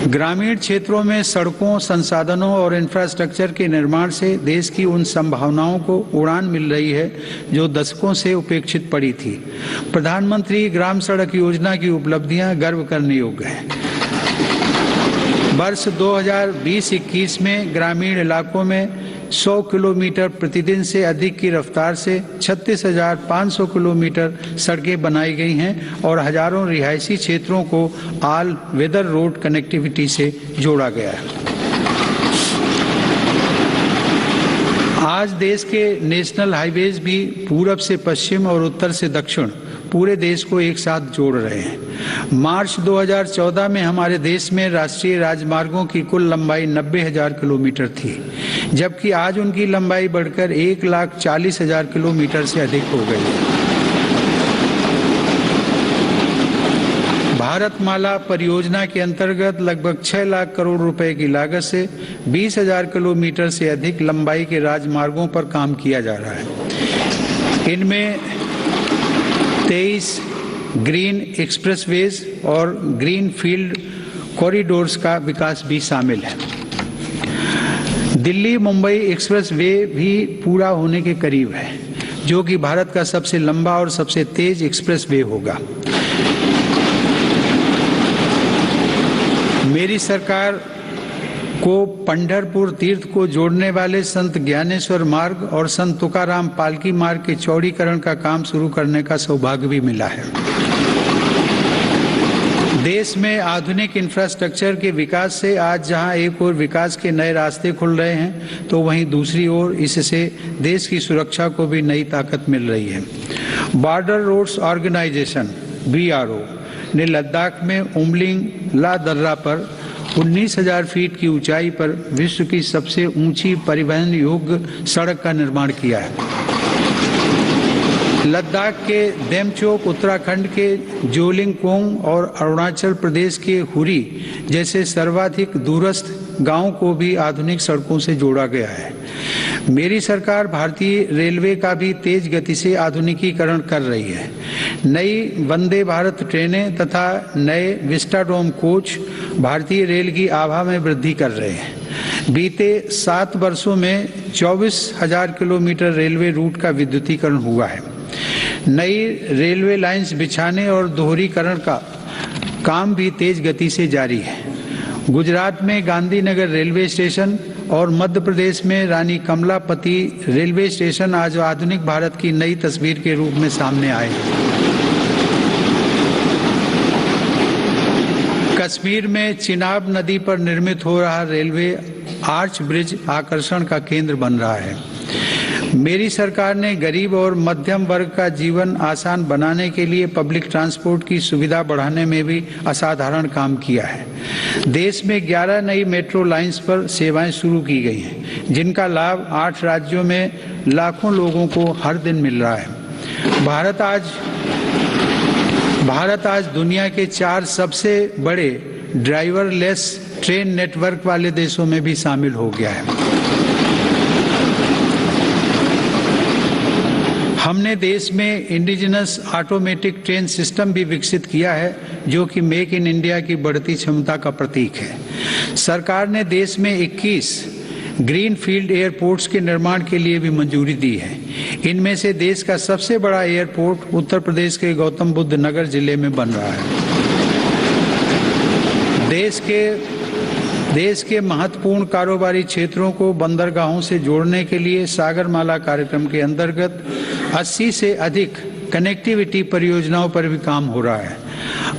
ग्रामीण क्षेत्रों में सड़कों, संसाधनों और इंफ्रास्ट्रक्चर के निर्माण से देश की उन संभावनाओं को उड़ान मिल रही है जो दशकों से उपेक्षित पड़ी थी। प्रधानमंत्री ग्राम सड़क योजना की उपलब्धियां गर्व करने योग्य हैं। वर्ष 2020-21 में ग्रामीण इलाकों में 100 किलोमीटर प्रतिदिन से अधिक की रफ्तार से 36,500 किलोमीटर सड़कें बनाई गई हैं और हजारों रिहायशी क्षेत्रों को ऑल वेदर रोड कनेक्टिविटी से जोड़ा गया है। आज देश के नेशनल हाईवेज भी पूरब से पश्चिम और उत्तर से दक्षिण पूरे देश को एक साथ जोड़ रहे हैं। मार्च 2014 में हमारे देश में राष्ट्रीय राजमार्गों की कुल लंबाई 90,000 किलोमीटर थी, जबकि आज उनकी लंबाई बढ़कर 1,40,000 किलोमीटर से अधिक हो गई है। भारतमाला परियोजना के अंतर्गत लगभग 6 लाख करोड़ रुपए की लागत से 20,000 किलोमीटर से अधिक लंबाई के राजमार्गों पर काम किया जा रहा है। इनमें 23 ग्रीन एक्सप्रेसवेज और ग्रीन फील्ड कॉरिडोर्स का विकास भी शामिल है। दिल्ली मुंबई एक्सप्रेस वे भी पूरा होने के करीब है, जो कि भारत का सबसे लंबा और सबसे तेज एक्सप्रेस वे होगा। मेरी सरकार को पंढरपुर तीर्थ को जोड़ने वाले संत ज्ञानेश्वर मार्ग और संत तुकाराम पालकी मार्ग के चौड़ीकरण का काम शुरू करने का सौभाग्य भी मिला है। देश में आधुनिक इंफ्रास्ट्रक्चर के विकास से आज जहां एक ओर विकास के नए रास्ते खुल रहे हैं, तो वहीं दूसरी ओर इससे देश की सुरक्षा को भी नई ताकत मिल रही है। बॉर्डर रोड्स ऑर्गेनाइजेशन BRO ने लद्दाख में उमलिंग ला दर्रा पर 19,000 फीट की ऊंचाई पर विश्व की सबसे ऊंची परिवहन योग्य सड़क का निर्माण किया है। लद्दाख के देमचोक, उत्तराखंड के जोलिंगकोंग और अरुणाचल प्रदेश के हुरी जैसे सर्वाधिक दूरस्थ गांवों को भी आधुनिक सड़कों से जोड़ा गया है। मेरी सरकार भारतीय रेलवे का भी तेज गति से आधुनिकीकरण कर रही है। नई वंदे भारत ट्रेनें तथा नए विस्टाडोम कोच भारतीय रेल की आभा में वृद्धि कर रहे हैं। बीते 7 वर्षों में 24,000 किलोमीटर रेलवे रूट का विद्युतीकरण हुआ है। नई रेलवे लाइंस बिछाने और दोहरीकरण का काम भी तेज गति से जारी है। गुजरात में गांधीनगर रेलवे स्टेशन और मध्य प्रदेश में रानी कमलापति रेलवे स्टेशन आज आधुनिक भारत की नई तस्वीर के रूप में सामने आए। कश्मीर में चिनाब नदी पर निर्मित हो रहा रेलवे आर्च ब्रिज आकर्षण का केंद्र बन रहा है। मेरी सरकार ने गरीब और मध्यम वर्ग का जीवन आसान बनाने के लिए पब्लिक ट्रांसपोर्ट की सुविधा बढ़ाने में भी असाधारण काम किया है। देश में 11 नई मेट्रो लाइंस पर सेवाएं शुरू की गई हैं, जिनका लाभ 8 राज्यों में लाखों लोगों को हर दिन मिल रहा है। भारत आज दुनिया के 4 सबसे बड़े ड्राइवरलेस ट्रेन नेटवर्क वाले देशों में भी शामिल हो गया है। हमने देश में इंडिजिनस ऑटोमेटिक ट्रेन सिस्टम भी विकसित किया है, जो कि मेक इन इंडिया की बढ़ती क्षमता का प्रतीक है। सरकार ने देश में 21 ग्रीन फील्ड एयरपोर्ट्स के निर्माण के लिए भी मंजूरी दी है। इनमें से देश का सबसे बड़ा एयरपोर्ट उत्तर प्रदेश के गौतम बुद्ध नगर जिले में बन रहा है। देश के महत्वपूर्ण कारोबारी क्षेत्रों को बंदरगाहों से जोड़ने के लिए सागरमाला कार्यक्रम के अंतर्गत 80 से अधिक कनेक्टिविटी परियोजनाओं पर भी काम हो रहा है।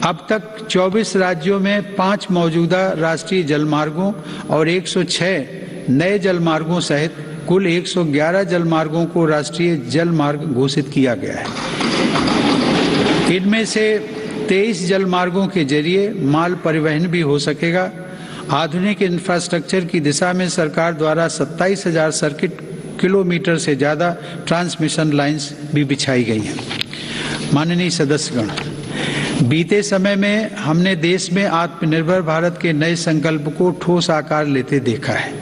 अब तक 24 राज्यों में 5 मौजूदा राष्ट्रीय जलमार्गों और 106 नए जलमार्गों सहित कुल 111 जलमार्गों को राष्ट्रीय जलमार्ग घोषित किया गया है। इनमें से 23 जलमार्गों के जरिए माल परिवहन भी हो सकेगा। आधुनिक इंफ्रास्ट्रक्चर की दिशा में सरकार द्वारा 27,000 सर्किट किलोमीटर से ज़्यादा ट्रांसमिशन लाइंस भी बिछाई गई हैं। माननीय सदस्यगण, बीते समय में हमने देश में आत्मनिर्भर भारत के नए संकल्प को ठोस आकार लेते देखा है।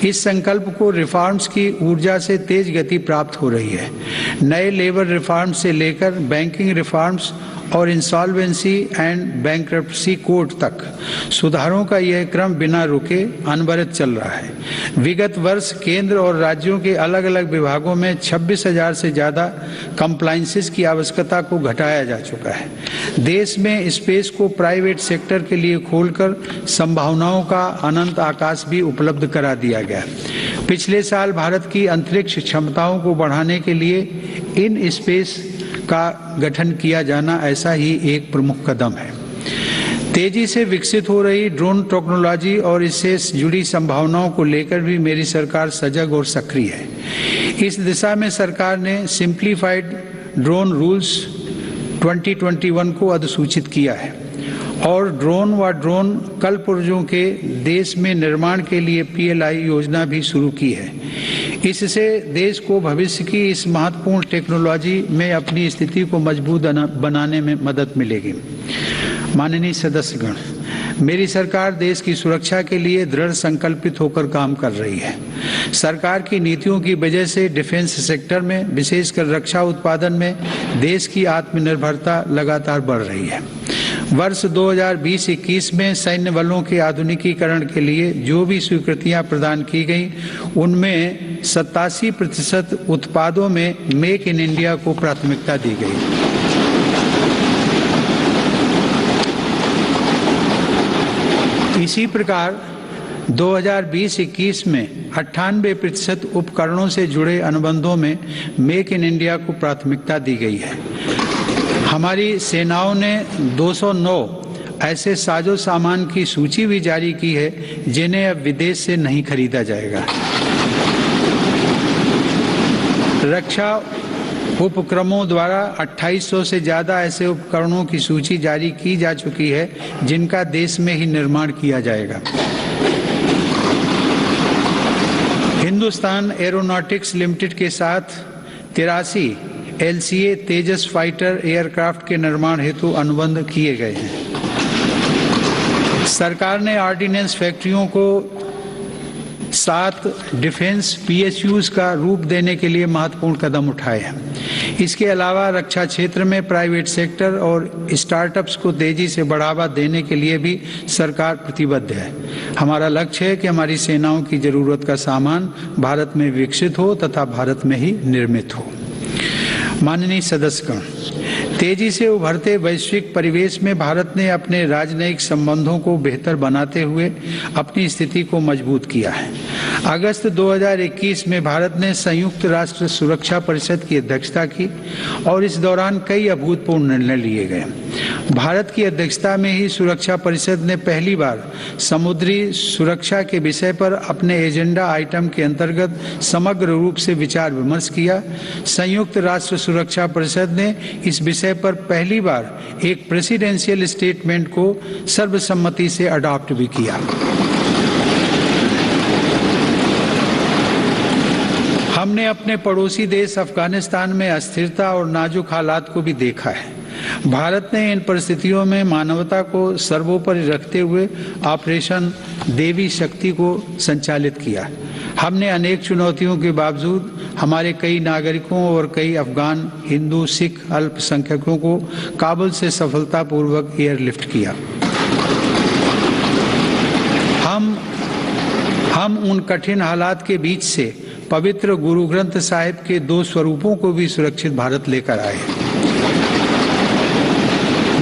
इस संकल्प को रिफॉर्म्स की ऊर्जा से तेज गति प्राप्त हो रही है। नए लेबर रिफॉर्म्स से लेकर बैंकिंग रिफॉर्म्स और इंसॉल्वेंसी एंड बैंक्रप्सी कोड तक सुधारों का यह क्रम बिना रुके अनवरत चल रहा है। विगत वर्ष केंद्र और राज्यों के अलग अलग विभागों में 26,000 से ज़्यादा कंप्लायंसेस की आवश्यकता को घटाया जा चुका है। देश में स्पेस को प्राइवेट सेक्टर के लिए खोलकर संभावनाओं का अनंत आकाश भी उपलब्ध करा दिया गया। पिछले साल भारत की अंतरिक्ष क्षमताओं को बढ़ाने के लिए इन स्पेस का गठन किया जाना ऐसा ही एक प्रमुख कदम है। तेजी से विकसित हो रही ड्रोन टेक्नोलॉजी और इससे जुड़ी संभावनाओं को लेकर भी मेरी सरकार सजग और सक्रिय है। इस दिशा में सरकार ने सिंप्लीफाइड ड्रोन रूल्स 2021 को अधिसूचित किया है और ड्रोन व ड्रोन कलपुर्जों के देश में निर्माण के लिए PLI योजना भी शुरू की है। इससे देश को भविष्य की इस महत्वपूर्ण टेक्नोलॉजी में अपनी स्थिति को मजबूत बनाने में मदद मिलेगी। माननीय सदस्यगण, मेरी सरकार देश की सुरक्षा के लिए दृढ़ संकल्पित होकर काम कर रही है। सरकार की नीतियों की वजह से डिफेंस सेक्टर में, विशेषकर रक्षा उत्पादन में देश की आत्मनिर्भरता लगातार बढ़ रही है। वर्ष 2020-21 में सैन्य बलों के आधुनिकीकरण के लिए जो भी स्वीकृतियां प्रदान की गई, उनमें 87% उत्पादों में मेक इन इंडिया को प्राथमिकता दी गई। इसी प्रकार 2020-21 में 98% उपकरणों से जुड़े अनुबंधों में मेक इन इंडिया को प्राथमिकता दी गई है। हमारी सेनाओं ने 209 ऐसे साजो सामान की सूची भी जारी की है जिन्हें अब विदेश से नहीं खरीदा जाएगा। रक्षा उपक्रमों द्वारा 2800 से ज़्यादा ऐसे उपकरणों की सूची जारी की जा चुकी है जिनका देश में ही निर्माण किया जाएगा। हिंदुस्तान एरोनॉटिक्स लिमिटेड के साथ 83 LCA तेजस फाइटर एयरक्राफ्ट के निर्माण हेतु अनुबंध किए गए हैं। सरकार ने ऑर्डिनेंस फैक्ट्रियों को 7 डिफेंस PSUs का रूप देने के लिए महत्वपूर्ण कदम उठाए हैं। इसके अलावा रक्षा क्षेत्र में प्राइवेट सेक्टर और स्टार्टअप्स को तेजी से बढ़ावा देने के लिए भी सरकार प्रतिबद्ध है। हमारा लक्ष्य है कि हमारी सेनाओं की जरूरत का सामान भारत में विकसित हो तथा भारत में ही निर्मित हो। माननीय सदस्यगण, तेजी से उभरते वैश्विक परिवेश में भारत ने अपने राजनयिक संबंधों को बेहतर बनाते हुए अपनी स्थिति को मजबूत किया है। अगस्त 2021 में भारत ने संयुक्त राष्ट्र सुरक्षा परिषद की अध्यक्षता की और इस दौरान कई अभूतपूर्व निर्णय लिए गए। भारत की अध्यक्षता में ही सुरक्षा परिषद ने पहली बार समुद्री सुरक्षा के विषय पर अपने एजेंडा आइटम के अंतर्गत समग्र रूप से विचार विमर्श किया। संयुक्त राष्ट्र सुरक्षा परिषद ने इस विषय पर पहली बार एक प्रेसिडेंशियल स्टेटमेंट को सर्वसम्मति से अडॉप्ट भी किया। हमने अपने पड़ोसी देश अफगानिस्तान में अस्थिरता और नाजुक हालात को भी देखा है। भारत ने इन परिस्थितियों में मानवता को सर्वोपरि रखते हुए ऑपरेशन देवी शक्ति को संचालित किया। हमने अनेक चुनौतियों के बावजूद हमारे कई नागरिकों और कई अफगान हिंदू सिख अल्पसंख्यकों को काबुल से सफलतापूर्वक एयरलिफ्ट किया। हम उन कठिन हालात के बीच से पवित्र गुरु ग्रंथ साहिब के 2 स्वरूपों को भी सुरक्षित भारत लेकर आए।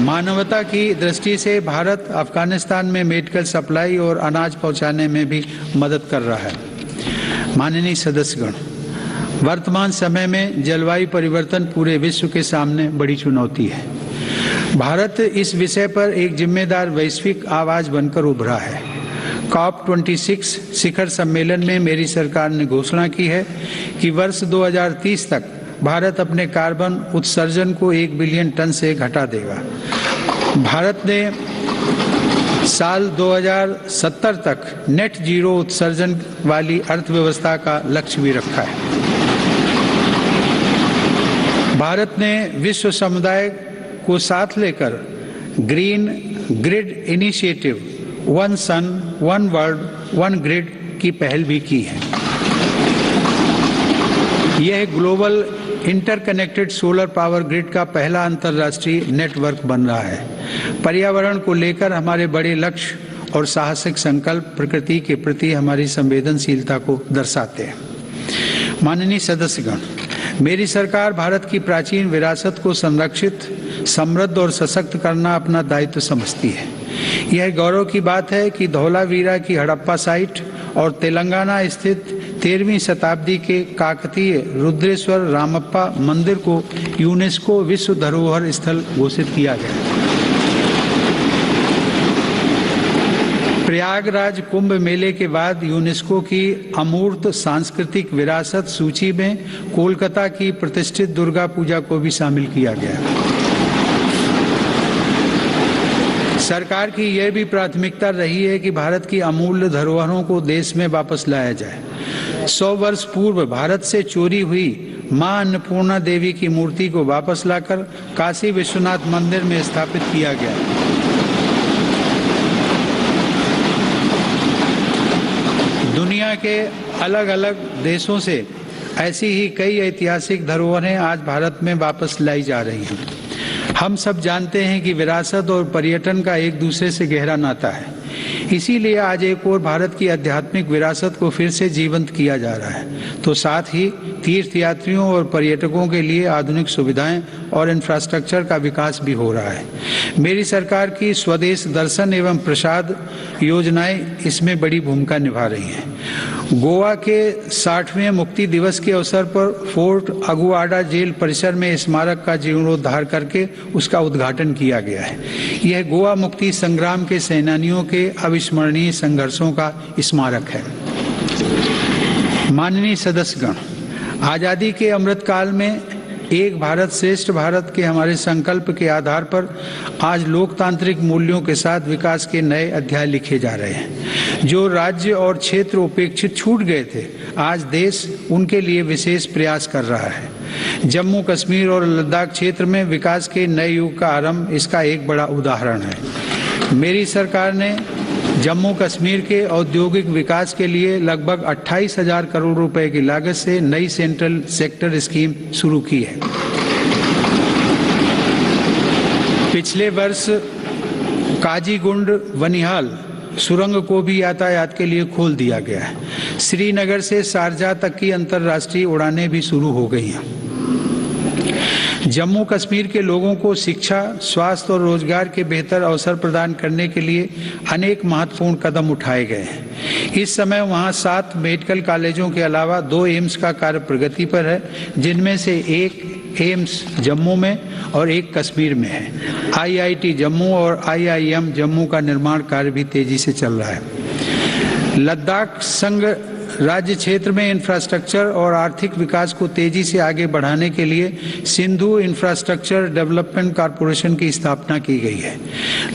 मानवता की दृष्टि से भारत अफगानिस्तान में मेडिकल सप्लाई और अनाज पहुंचाने में भी मदद कर रहा है। माननीय सदस्यगण, वर्तमान समय में जलवायु परिवर्तन पूरे विश्व के सामने बड़ी चुनौती है। भारत इस विषय पर एक जिम्मेदार वैश्विक आवाज बनकर उभरा है। COP26 शिखर सम्मेलन में मेरी सरकार ने घोषणा की है कि वर्ष 2030 तक भारत अपने कार्बन उत्सर्जन को 1 बिलियन टन से घटा देगा। भारत ने साल 2070 तक नेट जीरो उत्सर्जन वाली अर्थव्यवस्था का लक्ष्य भी रखा है। भारत ने विश्व समुदाय को साथ लेकर green grid initiative one sun one world one grid की पहल भी की है। यह global interconnected solar power grid का पहला अंतर्राष्ट्रीय नेटवर्क बन रहा है। पर्यावरण को लेकर हमारे बड़े लक्ष्य और साहसिक संकल्प प्रकृति के प्रति हमारी संवेदनशीलता को दर्शाते हैं। माननीय सदस्यगण, मेरी सरकार भारत की प्राचीन विरासत को संरक्षित, समृद्ध और सशक्त करना अपना दायित्व समझती है। यह गौरव की बात है कि धौलावीरा की हड़प्पा साइट और तेलंगाना स्थित 13वीं शताब्दी के काकतीय रुद्रेश्वर रामप्पा मंदिर को यूनेस्को विश्व धरोहर स्थल घोषित किया गया। प्रयागराज कुंभ मेले के बाद यूनेस्को की अमूर्त सांस्कृतिक विरासत सूची में कोलकाता की प्रतिष्ठित दुर्गा पूजा को भी शामिल किया गया। सरकार की यह भी प्राथमिकता रही है कि भारत की अमूल्य धरोहरों को देश में वापस लाया जाए। 100 वर्ष पूर्व भारत से चोरी हुई मां अन्नपूर्णा देवी की मूर्ति को वापस लाकर काशी विश्वनाथ मंदिर में स्थापित किया गया। दुनिया के अलग अलग देशों से ऐसी ही कई ऐतिहासिक धरोहरें आज भारत में वापस लाई जा रही हैं। हम सब जानते हैं कि विरासत और पर्यटन का एक दूसरे से गहरा नाता है। इसीलिए आज एक और भारत की आध्यात्मिक विरासत को फिर से जीवंत किया जा रहा है, तो साथ ही तीर्थयात्रियों और पर्यटकों के लिए आधुनिक सुविधाएं और इंफ्रास्ट्रक्चर का विकास भी हो रहा है। मेरी सरकार की स्वदेश दर्शन एवं प्रसाद योजनाएं इसमें बड़ी भूमिका निभा रही हैं। गोवा के 60वें मुक्ति दिवस के अवसर पर फोर्ट अगुआडा जेल परिसर में स्मारक का जीर्णोद्धार करके उसका उद्घाटन किया गया है। यह गोवा मुक्ति संग्राम के सेनानियों के अविस्मरणीय संघर्षों का स्मारक है। माननीय सदस्यगण, आजादी के अमृत काल में एक भारत श्रेष्ठ भारत के हमारे संकल्प के आधार पर आज लोकतांत्रिक मूल्यों के साथ विकास के नए अध्याय लिखे जा रहे हैं। जो राज्य और क्षेत्र उपेक्षित छूट गए थे, आज देश उनके लिए विशेष प्रयास कर रहा है। जम्मू कश्मीर और लद्दाख क्षेत्र में विकास के नए युग का आरंभ इसका एक बड़ा उदाहरण है। मेरी सरकार ने जम्मू कश्मीर के औद्योगिक विकास के लिए लगभग 28,000 करोड़ रुपए की लागत से नई सेंट्रल सेक्टर स्कीम शुरू की है। पिछले वर्ष काजीगुंड वनिहाल सुरंग को भी यातायात के लिए खोल दिया गया है। श्रीनगर से शारजाह तक की अंतर्राष्ट्रीय उड़ानें भी शुरू हो गई हैं। जम्मू कश्मीर के लोगों को शिक्षा, स्वास्थ्य और रोजगार के बेहतर अवसर प्रदान करने के लिए अनेक महत्वपूर्ण कदम उठाए गए हैं। इस समय वहां 7 मेडिकल कॉलेजों के अलावा 2 एम्स का कार्य प्रगति पर है, जिनमें से एक एम्स जम्मू में और एक कश्मीर में है। IIT जम्मू और IIM जम्मू का निर्माण कार्य भी तेजी से चल रहा है। लद्दाख संघ राज्य क्षेत्र में इंफ्रास्ट्रक्चर और आर्थिक विकास को तेजी से आगे बढ़ाने के लिए सिंधु इंफ्रास्ट्रक्चर डेवलपमेंट कॉरपोरेशन की स्थापना की गई है।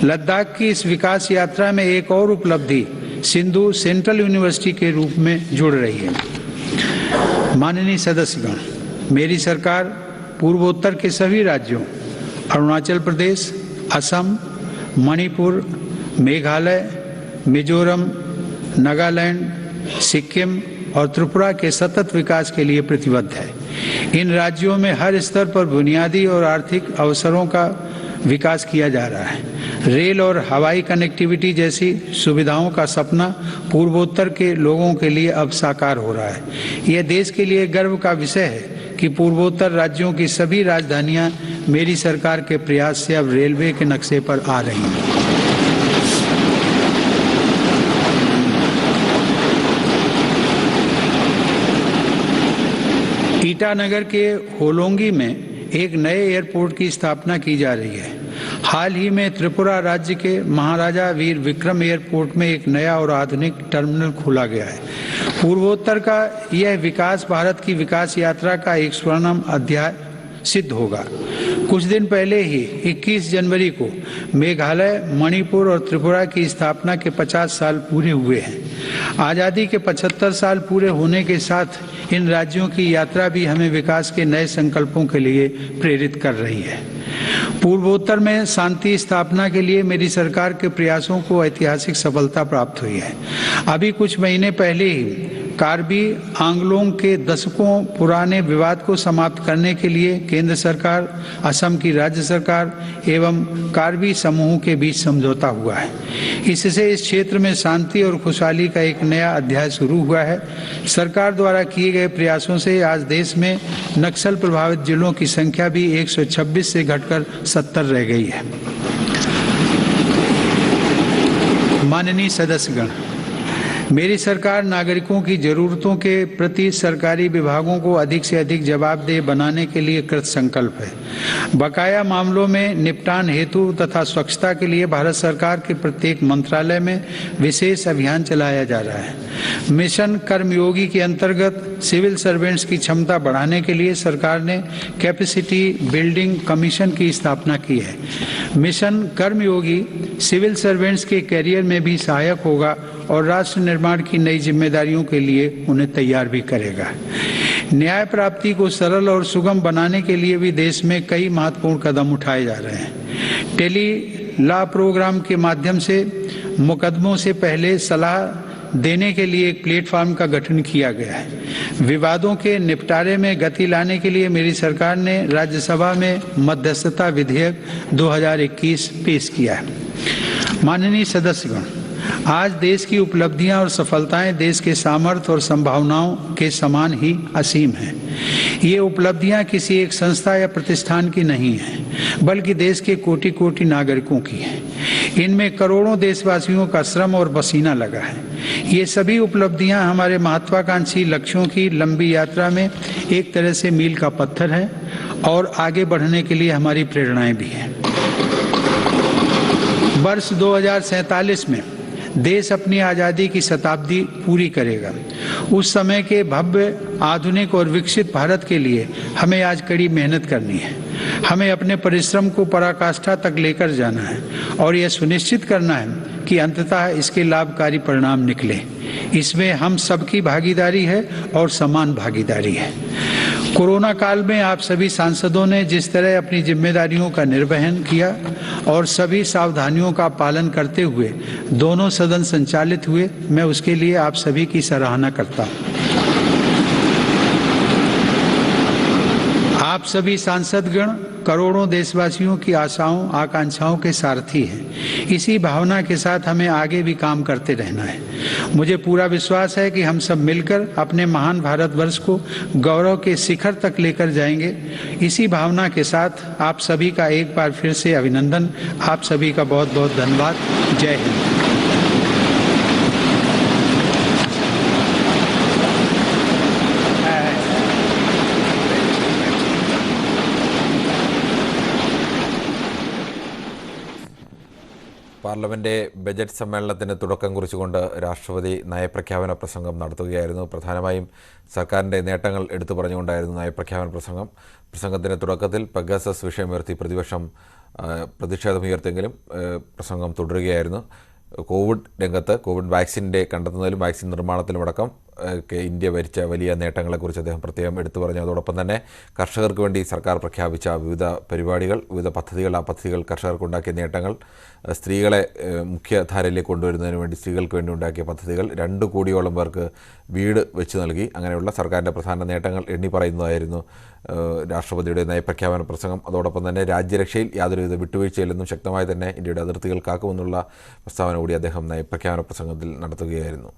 लद्दाख की इस विकास यात्रा में एक और उपलब्धि सिंधु सेंट्रल यूनिवर्सिटी के रूप में जुड़ रही है। माननीय सदस्यगण, मेरी सरकार पूर्वोत्तर के सभी राज्यों अरुणाचल प्रदेश, असम, मणिपुर, मेघालय, मिजोरम, नागालैंड, सिक्किम और त्रिपुरा के सतत विकास के लिए प्रतिबद्ध है। इन राज्यों में हर स्तर पर बुनियादी और आर्थिक अवसरों का विकास किया जा रहा है। रेल और हवाई कनेक्टिविटी जैसी सुविधाओं का सपना पूर्वोत्तर के लोगों के लिए अब साकार हो रहा है। यह देश के लिए गर्व का विषय है कि पूर्वोत्तर राज्यों की सभी राजधानियां मेरी सरकार के प्रयास से अब रेलवे के नक्शे पर आ रही हैं। ईटानगर के होलोंगी में एक नए एयरपोर्ट की स्थापना की जा रही है। हाल ही में त्रिपुरा राज्य के महाराजा वीर विक्रम एयरपोर्ट में एक नया और आधुनिक टर्मिनल खोला गया है। पूर्वोत्तर का यह विकास भारत की विकास यात्रा का एक स्वर्णिम अध्याय सिद्ध होगा। कुछ दिन पहले ही 21 जनवरी को मेघालय, मणिपुर और त्रिपुरा की स्थापना के 50 साल पूरे हुए हैं। आज़ादी के 75 साल पूरे होने के साथ इन राज्यों की यात्रा भी हमें विकास के नए संकल्पों के लिए प्रेरित कर रही है। पूर्वोत्तर में शांति स्थापना के लिए मेरी सरकार के प्रयासों को ऐतिहासिक सफलता प्राप्त हुई है। अभी कुछ महीने पहले ही कार्बी आंगलोंग के दशकों पुराने विवाद को समाप्त करने के लिए केंद्र सरकार, असम की राज्य सरकार एवं कार्बी समूह के बीच समझौता हुआ है। इससे इस क्षेत्र में शांति और खुशहाली का एक नया अध्याय शुरू हुआ है। सरकार द्वारा किए गए प्रयासों से आज देश में नक्सल प्रभावित जिलों की संख्या भी 126 से घटकर 70 रह गई है। माननीय सदस्यगण, मेरी सरकार नागरिकों की जरूरतों के प्रति सरकारी विभागों को अधिक से अधिक जवाबदेह बनाने के लिए कृत संकल्प है। बकाया मामलों में निपटान हेतु तथा स्वच्छता के लिए भारत सरकार के प्रत्येक मंत्रालय में विशेष अभियान चलाया जा रहा है। मिशन कर्मयोगी के अंतर्गत सिविल सर्वेंट्स की क्षमता बढ़ाने के लिए सरकार ने कैपेसिटी बिल्डिंग कमीशन की स्थापना की है। मिशन कर्मयोगी सिविल सर्वेंट्स के करियर में भी सहायक होगा और राष्ट्र निर्माण की नई जिम्मेदारियों के लिए उन्हें तैयार भी करेगा। न्याय प्राप्ति को सरल और सुगम बनाने के लिए भी देश में कई महत्वपूर्ण कदम उठाए जा रहे हैं। टेली लॉ प्रोग्राम के माध्यम से मुकदमों से पहले सलाह देने के लिए एक प्लेटफॉर्म का गठन किया गया है। विवादों के निपटारे में गति लाने के लिए मेरी सरकार ने राज्यसभा में मध्यस्थता विधेयक 2021 पेश किया है। माननीय सदस्यगण, आज देश की उपलब्धियां और सफलताएं देश के सामर्थ्य और संभावनाओं के समान ही असीम हैं। ये उपलब्धियां किसी एक संस्था या प्रतिष्ठान की नहीं हैं, बल्कि देश के कोटि कोटि नागरिकों की हैं। इनमें करोड़ों देशवासियों का श्रम और पसीना लगा है। ये सभी उपलब्धियां हमारे महत्वाकांक्षी लक्ष्यों की लंबी यात्रा में एक तरह से मील का पत्थर है और आगे बढ़ने के लिए हमारी प्रेरणाएं भी हैं। वर्ष 2047 में देश अपनी आज़ादी की शताब्दी पूरी करेगा। उस समय के भव्य, आधुनिक और विकसित भारत के लिए हमें आज कड़ी मेहनत करनी है। हमें अपने परिश्रम को पराकाष्ठा तक लेकर जाना है और यह सुनिश्चित करना है कि अंततः इसके लाभकारी परिणाम निकले। इसमें हम सबकी भागीदारी है और समान भागीदारी है। कोरोना काल में आप सभी सांसदों ने जिस तरह अपनी जिम्मेदारियों का निर्वहन किया और सभी सावधानियों का पालन करते हुए दोनों सदन संचालित हुए, मैं उसके लिए आप सभी की सराहना करता हूं। आप सभी सांसदगण करोड़ों देशवासियों की आशाओं आकांक्षाओं के सारथी हैं। इसी भावना के साथ हमें आगे भी काम करते रहना है। मुझे पूरा विश्वास है कि हम सब मिलकर अपने महान भारतवर्ष को गौरव के शिखर तक लेकर जाएंगे। इसी भावना के साथ आप सभी का एक बार फिर से अभिनंदन। आप सभी का बहुत बहुत धन्यवाद। जय हिंद। പാർലമെന്റ് ബജറ്റ് സമ്മേളനത്തിന് തുടക്കം കുറിച്ചുകൊണ്ട് രാഷ്ട്രപതി നയപ്രഖ്യാപന പ്രസംഗം നടത്തുകയായിരുന്നു. പ്രധാനമായും സർക്കാരിൻ്റെ നേട്ടങ്ങൾ എടുത്തു പറഞ്ഞുകൊണ്ടായിരുന്നു നയപ്രഖ്യാപന പ്രസംഗം. പ്രസംഗത്തിൻ്റെ തുടക്കത്തിൽ പെഗാസസ് വിഷയമുയർത്തി പ്രതിപക്ഷം പ്രതിഷേധമുയർത്തിയെങ്കിലും പ്രസംഗം തുടരുകയായിരുന്നു. കോവിഡ് രംഗത്ത് കോവിഡ് വാക്സിൻ്റെ കണ്ടെത്തുന്നതിലും വാക്സിൻ നിർമ്മാണത്തിലുമടക്കം ഇന്ത്യ ഭരിച്ച വലിയ നേട്ടങ്ങളെക്കുറിച്ച് അദ്ദേഹം പ്രത്യേകം എടുത്തു പറഞ്ഞു. അതോടൊപ്പം തന്നെ കർഷകർക്ക് വേണ്ടി സർക്കാർ പ്രഖ്യാപിച്ച വിവിധ പരിപാടികൾ, വിവിധ പദ്ധതികൾ, ആ പദ്ധതികൾ കർഷകർക്കുണ്ടാക്കിയ നേട്ടങ്ങൾ, സ്ത്രീകളെ മുഖ്യധാരയിലേക്ക് കൊണ്ടുവരുന്നതിന് വേണ്ടി സ്ത്രീകൾക്ക് വേണ്ടി ഉണ്ടാക്കിയ പദ്ധതികൾ, 2 കോടിയോളം പേർക്ക് വീട് വെച്ച് നൽകി, അങ്ങനെയുള്ള സർക്കാരിൻ്റെ പ്രധാന നേട്ടങ്ങൾ എണ്ണി പറയുന്നതായിരുന്നു രാഷ്ട്രപതിയുടെ നയപ്രഖ്യാപന പ്രസംഗം. അതോടൊപ്പം തന്നെ രാജ്യരക്ഷയിൽ യാതൊരുവിധ വിട്ടുവീഴ്ചയില്ലെന്നും ശക്തമായി തന്നെ ഇന്ത്യയുടെ അതിർത്തികൾ കാക്കുമെന്നുള്ള പ്രസ്താവന കൂടി അദ്ദേഹം നയപ്രഖ്യാപന പ്രസംഗത്തിൽ നടത്തുകയായിരുന്നു.